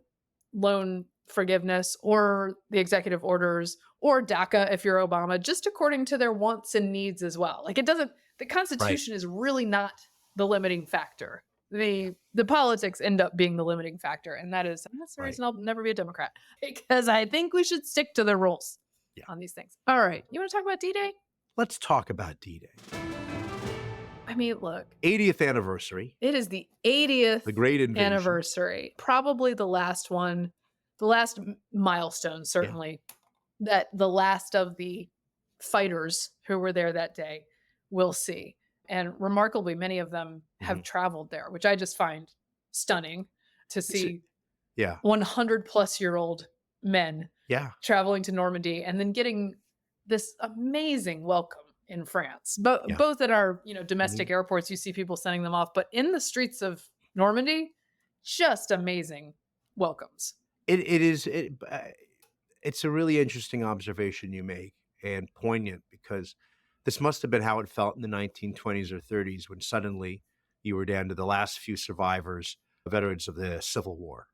loan forgiveness or the executive orders or DACA if you're Obama, just according to their wants and needs as well. Like the Constitution is really not the limiting factor. The politics end up being the limiting factor. And that's the reason I'll never be a Democrat, because I think we should stick to the rules on these things. All right. You want to talk about D-Day? Let's talk about D-Day. I mean, look. 80th anniversary. It is the 80th The Great Invasion. anniversary. Probably the last one, the last milestone, certainly, that the last of the fighters who were there that day will see. And remarkably, many of them have traveled there, which I just find stunning to see 100-plus-year-old men traveling to Normandy and then getting this amazing welcome in France. Both at our domestic airports, you see people sending them off, but in the streets of Normandy, just amazing welcomes. It's a really interesting observation you make, and poignant, because this must have been how it felt in the 1920s or 30s when suddenly you were down to the last few survivors, veterans of the Civil War.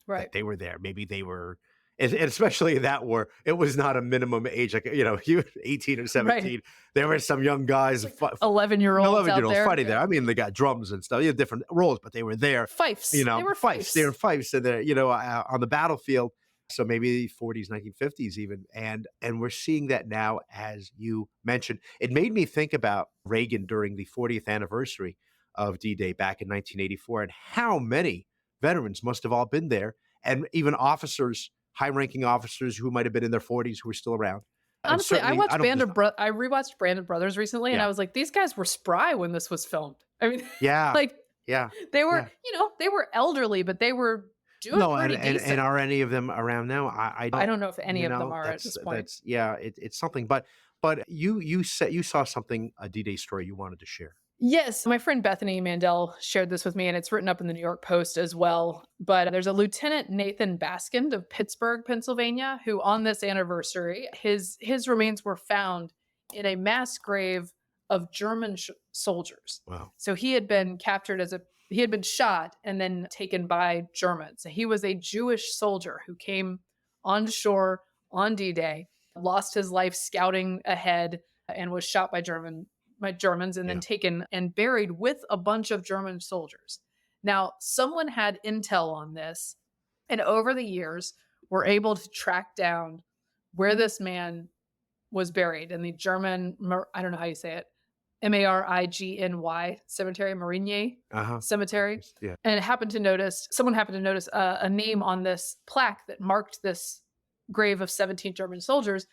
Right. They were there. Maybe they were, and especially that war, it was not a minimum age. Like, you were 18 or 17. Right. There were some young guys, 11-year-olds out there. fighting there. I mean, they got drums and stuff. Different roles, but they were there. Fifes. They were fifes. They were fifes, and they're on the battlefield. So maybe 40s, 1950s even. And we're seeing that now, as you mentioned. It made me think about Reagan during the 40th anniversary of D-Day back in 1984, and how many veterans must have all been there, and even officers, high-ranking officers who might have been in their 40s who were still around. Honestly, I rewatched Band of Brothers recently, and I was like, these guys were spry when this was filmed. I mean, they were, they were elderly, but they were doing pretty decent. And are any of them around now? I don't know if any of them are at this point. It's something. But you saw something, a D-Day story you wanted to share. Yes, my friend Bethany Mandel shared this with me, and it's written up in the New York Post as well. But there's a Lieutenant Nathan Baskind of Pittsburgh, Pennsylvania, who on this anniversary, his remains were found in a mass grave of German soldiers. Wow. So he had been captured he had been shot and then taken by Germans. He was a Jewish soldier who came on shore on D-Day, lost his life scouting ahead, and was shot by Germans and then Yeah. taken and buried with a bunch of German soldiers. Now, someone had intel on this, and over the years were able to track down where this man was buried in the German, I don't know how you say it, Marigny cemetery, Marigny Uh-huh. cemetery. Yeah. And someone happened to notice a name on this plaque that marked this grave of 17 German soldiers,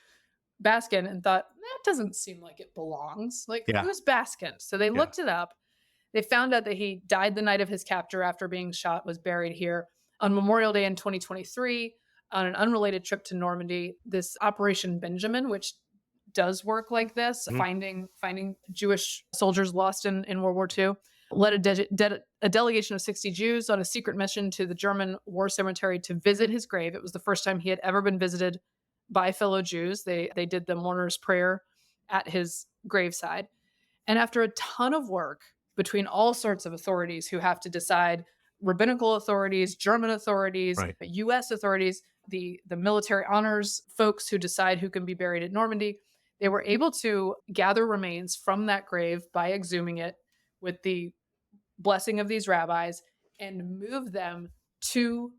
Baskin, and thought, that doesn't seem like it belongs. Like, Yeah. who's Baskin? So they Yeah. looked it up. They found out that he died the night of his capture after being shot, was buried here on Memorial Day in 2023 on an unrelated trip to Normandy. This Operation Benjamin, which does work like this, Mhm. finding Jewish soldiers lost in World War II, led a delegation of 60 Jews on a secret mission to the German war cemetery to visit his grave. It was the first time he had ever been visited by fellow Jews. They did the mourner's prayer at his graveside. And after a ton of work between all sorts of authorities who have to decide, rabbinical authorities, German authorities, Right. US authorities, the military honors folks who decide who can be buried at Normandy, they were able to gather remains from that grave by exhuming it with the blessing of these rabbis and move them to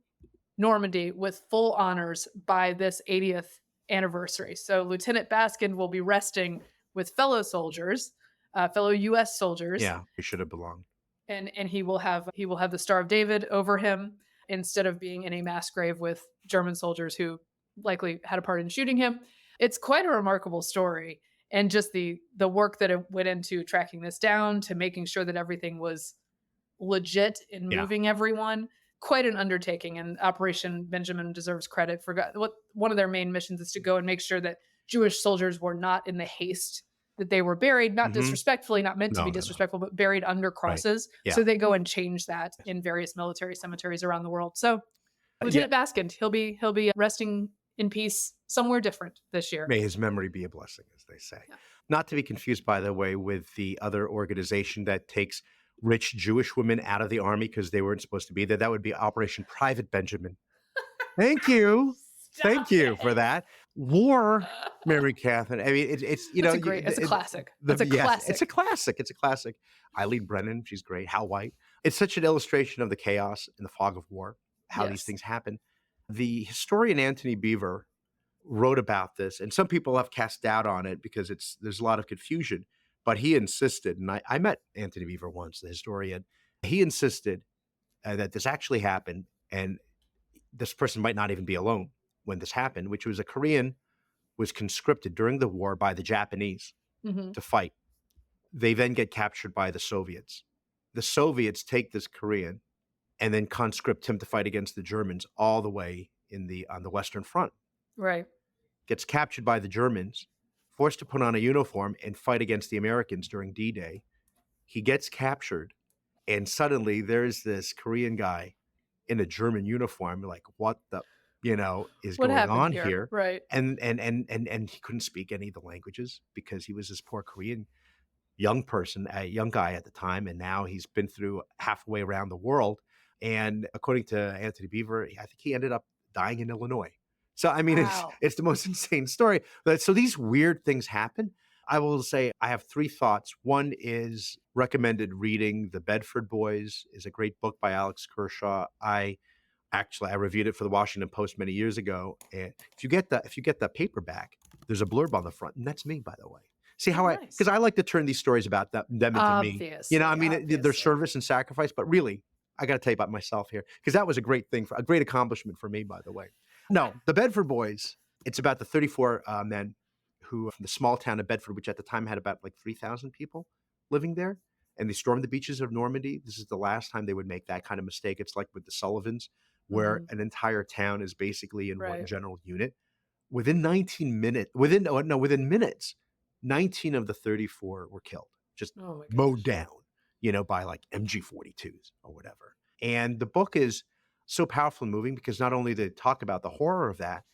Normandy with full honors by this 80th anniversary. So Lieutenant Baskin will be resting with fellow soldiers, fellow U.S. soldiers, Yeah. He should have belonged. and he will have the Star of David over him instead of being in a mass grave with German soldiers who likely had a part in shooting him. It's quite a remarkable story, and just the work that it went into tracking this down to making sure that everything was legit in Yeah. moving everyone. Quite an undertaking, and Operation Benjamin deserves credit for what one of their main missions is to go and make sure that Jewish soldiers were not in the haste that they were buried, not Mhm. disrespectfully, not meant to No, be no, no. disrespectful, but buried under Right. crosses. Yeah. So they go and change that in various military cemeteries around the world. So Yeah. Lieutenant Baskin, he'll be resting in peace somewhere different this year. May his memory be a blessing, as they say. Yeah. Not to be confused, by the way, with the other organization that takes rich Jewish women out of the army because they weren't supposed to be there. That would be Operation Private Benjamin. Thank you. Thank Stop you for it. that. War, Mary Catherine. I mean, it's That's a great. It's a classic. That's a yes, classic. it's a classic. It's a classic. Eileen Brennan, she's great. Hal White. It's such an illustration of the chaos and the fog of war, how these Yes. things happen. The historian Anthony Beaver wrote about this, and some people have cast doubt on it because there's a lot of confusion. But he insisted, and I met Anthony Beaver once, the historian. He insisted that this actually happened, and this person might not even be alone when this happened, which was a Korean was conscripted during the war by the Japanese Mhm. to fight. They then get captured by the Soviets. The Soviets take this Korean and then conscript him to fight against the Germans all the way on the Western Front. Right. Gets captured by the Germans, forced to put on a uniform and fight against the Americans during D-Day. He gets captured, and suddenly there's this Korean guy in a German uniform. Like, what the, is What going happened on here? here? Right. And he couldn't speak any of the languages because he was this poor Korean young person, a young guy at the time, and now he's been through halfway around the world. And according to Anthony Beaver, I think he ended up dying in Illinois. So I mean, it's Wow. it's the most insane story. But so these weird things happen. I will say I have three thoughts. One is recommended reading. The Bedford Boys is a great book by Alex Kershaw. I reviewed it for the Washington Post many years ago. And if you get the paperback, there's a blurb on the front, and that's me, by the way. See how Oh, because nice. I like to turn these stories about them into me. I mean, their Obviously. service and sacrifice, but really, I got to tell you about myself here because that was a great thing, a great accomplishment for me, by the way. No, the Bedford Boys. It's about the 34 men who from the small town of Bedford, which at the time had about like 3,000 people living there, and they stormed the beaches of Normandy. This is the last time they would make that kind of mistake. It's like with the Sullivans, where Mhm. an entire town is basically in one Right. general unit. Within minutes, 19 of the 34 were killed, just Oh my mowed gosh. down, by like MG-42s or whatever. And the book is so powerful and moving because not only they talk about the horror of that,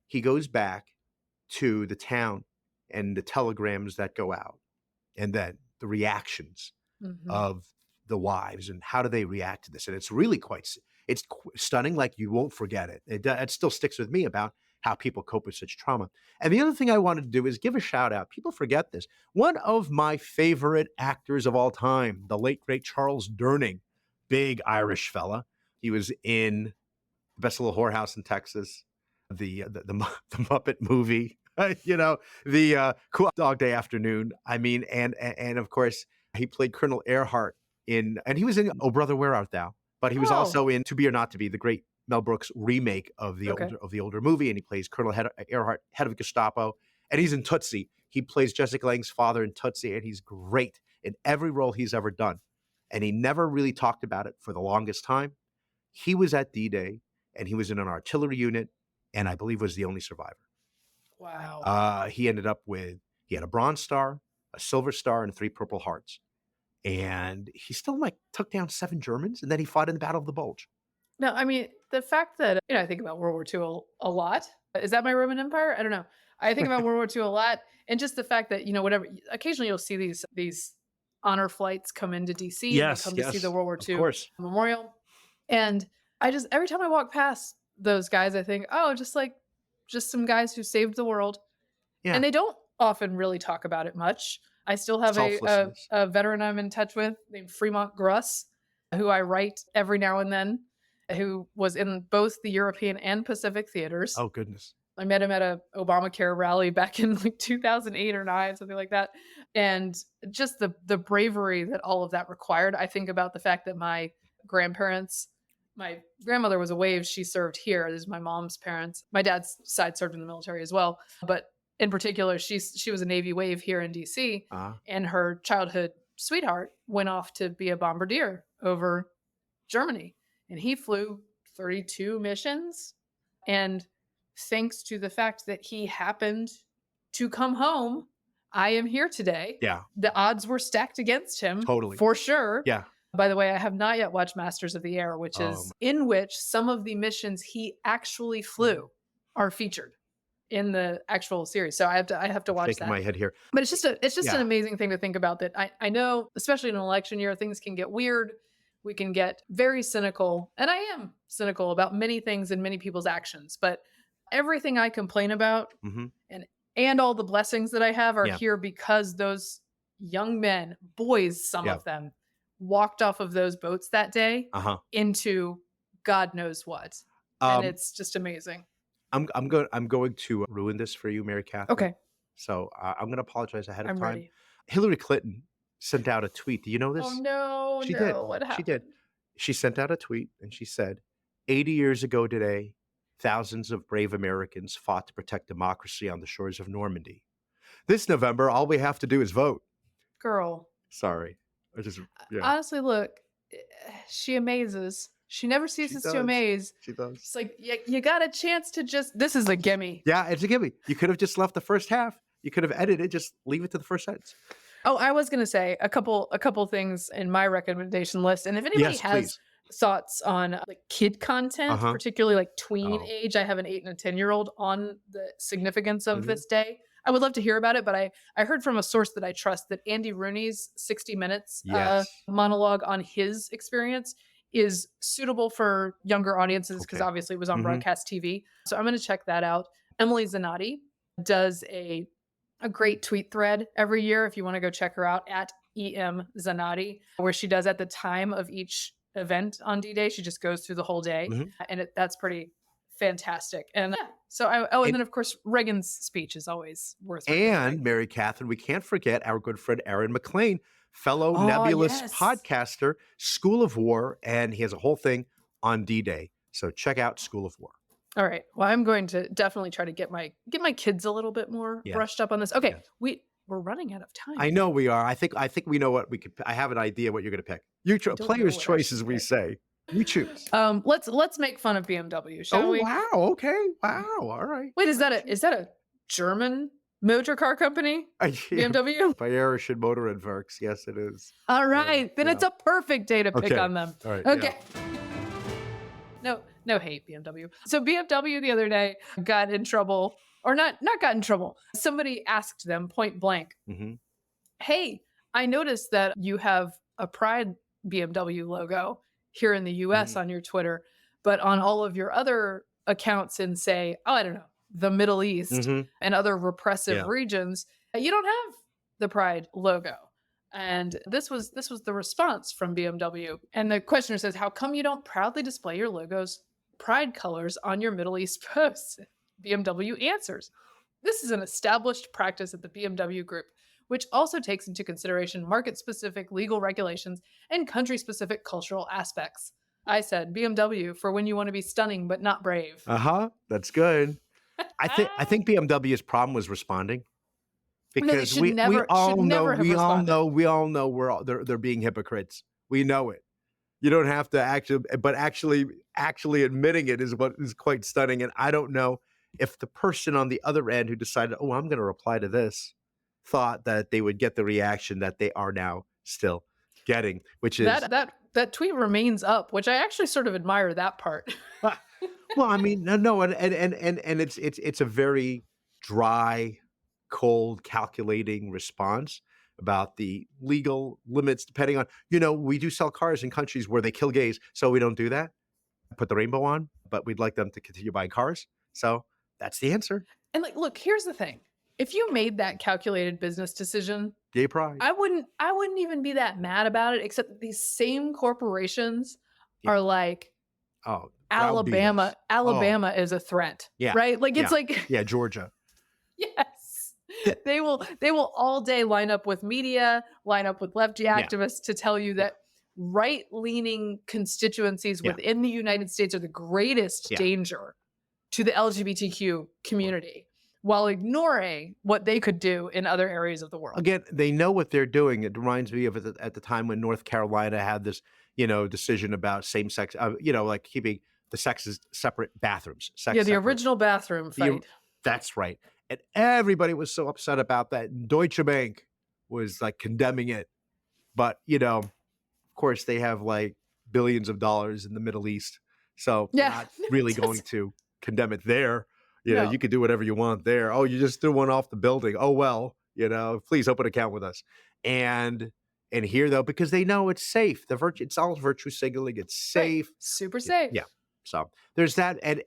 he goes back to the town and the telegrams that go out and then the reactions Mhm. of the wives and how do they react to this. And it's really stunning. Like you won't forget it. It still sticks with me about how people cope with such trauma. And the other thing I wanted to do is give a shout out. People forget this. One of my favorite actors of all time, the late, great Charles Durning, big Irish fella. He was in The Best Little Whorehouse in Texas, the Muppet movie, the Cool Dog Day Afternoon. I mean, and of course, he played Colonel Earhart and he was in Oh Brother, Where Art Thou? But he was Oh, also in To Be or Not to Be, the great Mel Brooks remake of okay. the older movie, and he plays Earhart, head of Gestapo, and he's in Tootsie. He plays Jessica Lange's father in Tootsie, and he's great in every role he's ever done. And he never really talked about it for the longest time. He was at D-Day, and he was in an artillery unit, and I believe was the only survivor. Wow. He had a Bronze Star, a Silver Star, and 3 Purple Hearts. And he still took down 7 Germans, and then he fought in the Battle of the Bulge. No, I mean, the fact that, I think about World War II a lot. Is that my Roman Empire? I don't know. I think about World War II a lot. And just the fact that, whatever, occasionally you'll see these honor flights come into DC and they Yes, come to see the yes, World War of II course. memorial. And every time I walk past those guys, I think, oh, just some guys who saved the world. Yeah. And they don't often really talk about it much. I still have Selflessness. a veteran I'm in touch with named Fremont Gruss, who I write every now and then, who was in both the European and Pacific theaters. Oh, goodness. I met him at a Obamacare rally back in 2008 or 9, something like that. And just the bravery that all of that required. I think about the fact that my grandmother was a wave. She served here. This is my mom's parents. My dad's side served in the military as well. But in particular, she was a Navy wave here in DC, and her childhood sweetheart went off to be a bombardier over Germany. And he flew 32 missions. And thanks to the fact that he happened to come home, I am here today. Yeah. The odds were stacked against him. Totally. For sure. Yeah. By the way, I have not yet watched Masters of the Air, which is in which some of the missions he actually flew are featured in the actual series. So I have to watch Shaking that. my head here. But it's just an amazing thing to think about, that I know, especially in an election year, things can get weird. We can get very cynical, and I am cynical about many things and many people's actions. But everything I complain about and all the blessings that I have are here because those young men, boys, some of them, walked off of those boats that day into God knows what. And it's just amazing. I'm going to ruin this for you, Mary Catherine. Okay. So I'm going to apologize ahead of I'm time. ready. Hillary Clinton sent out a tweet. Do you know this? Oh no, She no. did. What happened? She did. She sent out a tweet and she said, 80 years ago today, thousands of brave Americans fought to protect democracy on the shores of Normandy. This November, all we have to do is vote. Girl. Sorry. Honestly, look, she amazes. She never ceases to amaze. She does. It's like, you got a chance to this is a gimme. Yeah, it's a gimme. You could have just left the first half. You could have edited, just leave it to the first sentence. Oh, I was going to say a couple things in my recommendation list. And if anybody has thoughts on like kid content, particularly like tween age, I have an 8 and a 10-year-old on the significance of this day. I would love to hear about it, but I heard from a source that I trust that Andy Rooney's 60 Minutes monologue on his experience is suitable for younger audiences because obviously it was on broadcast TV. So I'm going to check that out. Emily Zanotti does a great tweet thread every year if you want to go check her out at EM Zanotti, where she does at the time of each event on D-Day. She just goes through the whole day, and that's pretty fantastic. And and then of course Reagan's speech is always worth remembering. And Mary Catherine, we can't forget our good friend Aaron McLean, fellow Nebulous podcaster, School of War, and he has a whole thing on D-Day. So check out School of War. All right. Well, I'm going to definitely try to get my kids a little bit more brushed up on this. Okay, we're running out of time. I know we are. I think we know what we could. I have an idea what you're going to pick. You player's choice, as we say. You choose. Let's make fun of BMW, shall we? Oh wow. Okay. Wow. All right. Wait, is that a German motor car company? BMW? Bayerischen Motorradwerks. Yes, it is. All right. Then it's a perfect day to pick on them. All right. Okay. Yeah. No hate, BMW. So BMW the other day got in trouble, or not got in trouble. Somebody asked them point blank, hey, I noticed that you have a Pride BMW logo here in the US on your Twitter, but on all of your other accounts in, say, I don't know, the Middle East Mhm. and other repressive Yeah. regions, you don't have the Pride logo. And this was the response from BMW. And the questioner says, "How come you don't proudly display your logo's Pride colors on your Middle East posts?" BMW answers, "This is an established practice at the BMW Group, which also takes into consideration market-specific legal regulations and country-specific cultural aspects." I said, BMW for when you want to be stunning but not brave. Uh-huh. That's good. I think BMW's problem was responding No, they because we should all know never have responded. they're being hypocrites. We know it. You don't have to actually admitting it is what is quite stunning. And I don't know if the person on the other end who decided, "Oh, I'm going to reply to this," thought that they would get the reaction that they are now still getting, which is That tweet remains up, which I actually sort of admire that part. uh, well, I mean, no, and it's a very dry, cold, calculating response about the legal limits depending on, we do sell cars in countries where they kill gays, so we don't do that. Put the rainbow on, but we'd like them to continue buying cars. So that's the answer. And like, look, here's the thing. If you made that calculated business decision, Gay pride. I wouldn't even be that mad about it, except that these same corporations Yeah. are like, Oh, Alabama, browbeaters. Oh, Alabama is a threat. yeah. Right? Like it's Yeah. like Yeah, Georgia. yes. They will all day line up with media, line up with lefty Yeah. activists to tell you that right-leaning constituencies Yeah. within the United States are the greatest Yeah. danger to the LGBTQ community, while ignoring what they could do in other areas of the world. Again, they know what they're doing. It reminds me of at the time when North Carolina had this, decision about same sex, like keeping the sexes separate bathrooms. Sex Yeah, the separate. original bathroom The- fight. That's right. And everybody was so upset about that. And Deutsche Bank was like condemning it. But, of course, they have like billions of dollars in the Middle East. So they're Yeah. not really going to condemn it there. No. You could do whatever you want there. Oh, you just threw one off the building. Oh, well, please open an account with us. And here, though, because they know it's safe. It's all virtue signaling. It's safe. Right. Super safe. Yeah. So there's that. And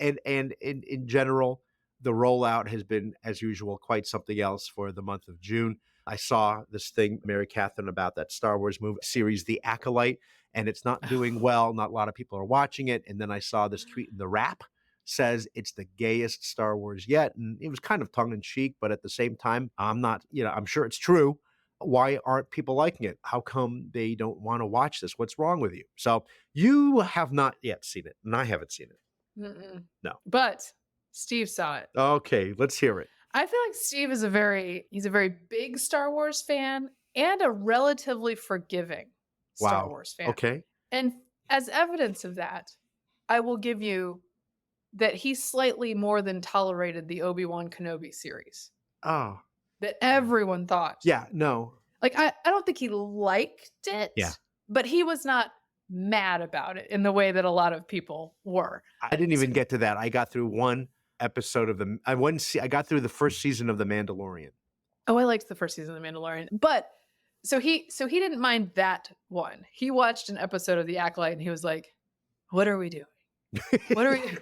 in general, the rollout has been, as usual, quite something else for the month of June. I saw this thing, Mary Catherine, about that Star Wars movie series, The Acolyte, and it's not doing well. Not a lot of people are watching it. And then I saw this tweet in The Wrap says it's the gayest Star Wars yet. And it was kind of tongue in cheek, but at the same time, I'm sure it's true. Why aren't people liking it? How come they don't want to watch this? What's wrong with you? So you have not yet seen it, and I haven't seen it. Mm-mm. No. But Steve saw it. Okay, let's hear it. I feel like Steve is he's a very big Star Wars fan and a relatively forgiving Star Wow. Wars fan. Okay. And as evidence of that, I will give you that he slightly more than tolerated the Obi-Wan Kenobi series Oh, that everyone thought. yeah, no. Like, I don't think he liked it, Yeah. but he was not mad about it in the way that a lot of people were. I didn't even get to that. I got through one episode of I got through the first season of The Mandalorian. Oh, I liked the first season of The Mandalorian. But so he didn't mind that one. He watched an episode of The Acolyte and he was like, "What are we doing? What are we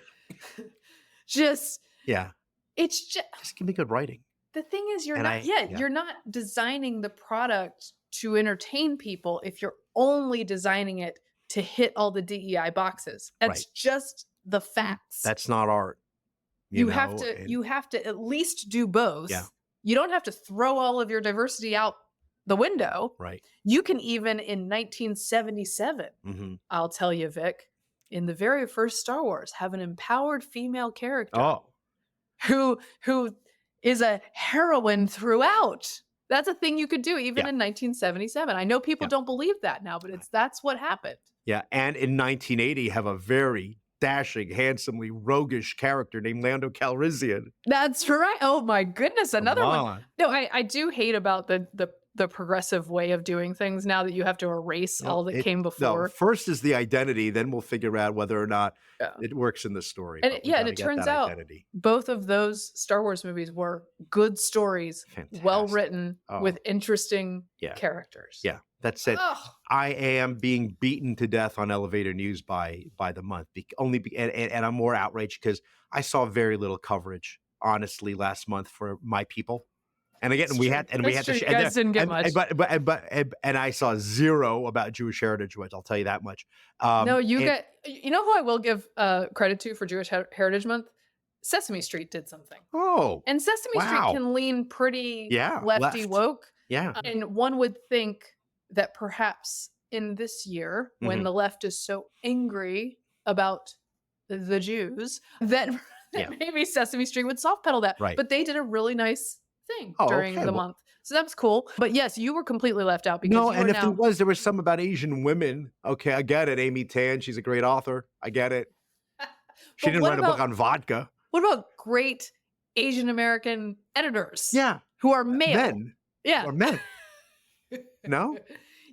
just Yeah. it's just give me good writing. the thing is And you're not designing the product to entertain people if you're only designing it to hit all the DEI boxes. That's Right. just the facts. That's not art. You have to at least do both. Yeah. You don't have to throw all of your diversity out the window. Right. You can even in 1977, Mm-hmm. I'll tell you, Vic, in the very first Star Wars, have an empowered female character Oh, who is a heroine throughout. That's a thing you could do even Yeah. in 1977. I know people Yeah. don't believe that now, but that's what happened. yeah. And in 1980, have a very dashing, handsomely roguish character named Lando Calrissian. That's right. Oh my goodness, another Come one. on. No, I do hate about the progressive way of doing things now that you have to erase all that came before. No, first is the identity, then we'll figure out whether or not Yeah. it works in the story. And but it- we yeah, and gotta it get turns that out identity. Both of those Star Wars movies were good stories, Fantastic. well written, Oh. with interesting Yeah. characters. Yeah, that's it. Oh, I am being beaten to death on elevator news by the month. And I'm more outraged because I saw very little coverage honestly, last month for my people. And again, It's we true. had and we That's had true. to You guys didn't get much. and I saw zero about Jewish Heritage Month. I'll tell you that much. No, you And get. You know who I will give credit to for Jewish Heritage Month? Sesame Street did something, oh and Sesame Street wow, can lean pretty yeah, lefty left, woke. yeah, And one would think that perhaps in this year, when hmm the left is so angry about the Jews, that, yeah, that maybe Sesame Street would soft pedal that. right. But they did a really nice thing Oh, during okay. the Well, month. So that was cool. But yes, you were completely left out because no, you are and if now. there was some about Asian women. Okay, I get it. Amy Tan, she's a great author. I get it. She But didn't write a book on vodka. what about great Asian American editors? Yeah, Who are male? men Yeah. or men. No,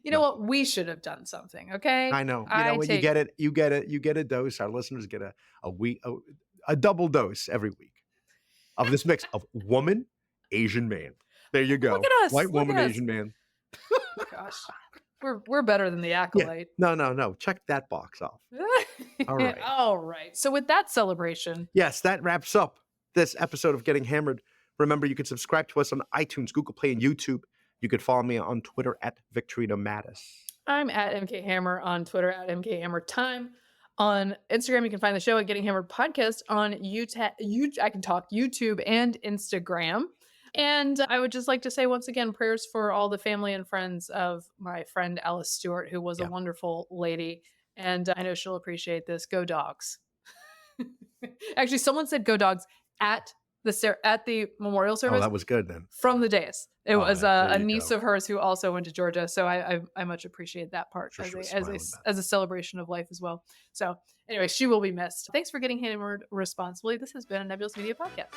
You know no. what? We should have done something. Okay. I know. You know what? You get it. You get it. You get a dose. Our listeners get a week, a double dose every week of this mix of woman, Asian man. There you go. Look at us. White Look woman, at us. Asian man. Gosh, we're better than the Yeah. acolyte. No. Check that box off. All right. All right. So with that celebration, Yes, that wraps up this episode of Getting Hammered. Remember, you can subscribe to us on iTunes, Google Play, and YouTube. You could follow me on Twitter at Victorino Mattis. I'm at MK Hammer on Twitter, at MK Hammer Time. On Instagram, you can find the show at Getting Hammered Podcast on YouTube and Instagram. And I would just like to say once again, prayers for all the family and friends of my friend Alice Stewart, who was a wonderful lady. And I know she'll appreciate this. Go Dogs. Actually, someone said go Dogs at the memorial Oh, service that was good then. from the dais. It was there a you niece go. of hers who also went to Georgia. So I much appreciate that part Sure she was as smiling as a celebration of life as well. So anyway, she will be missed. Thanks for getting hammered responsibly. This has been a Nebulous Media Podcast.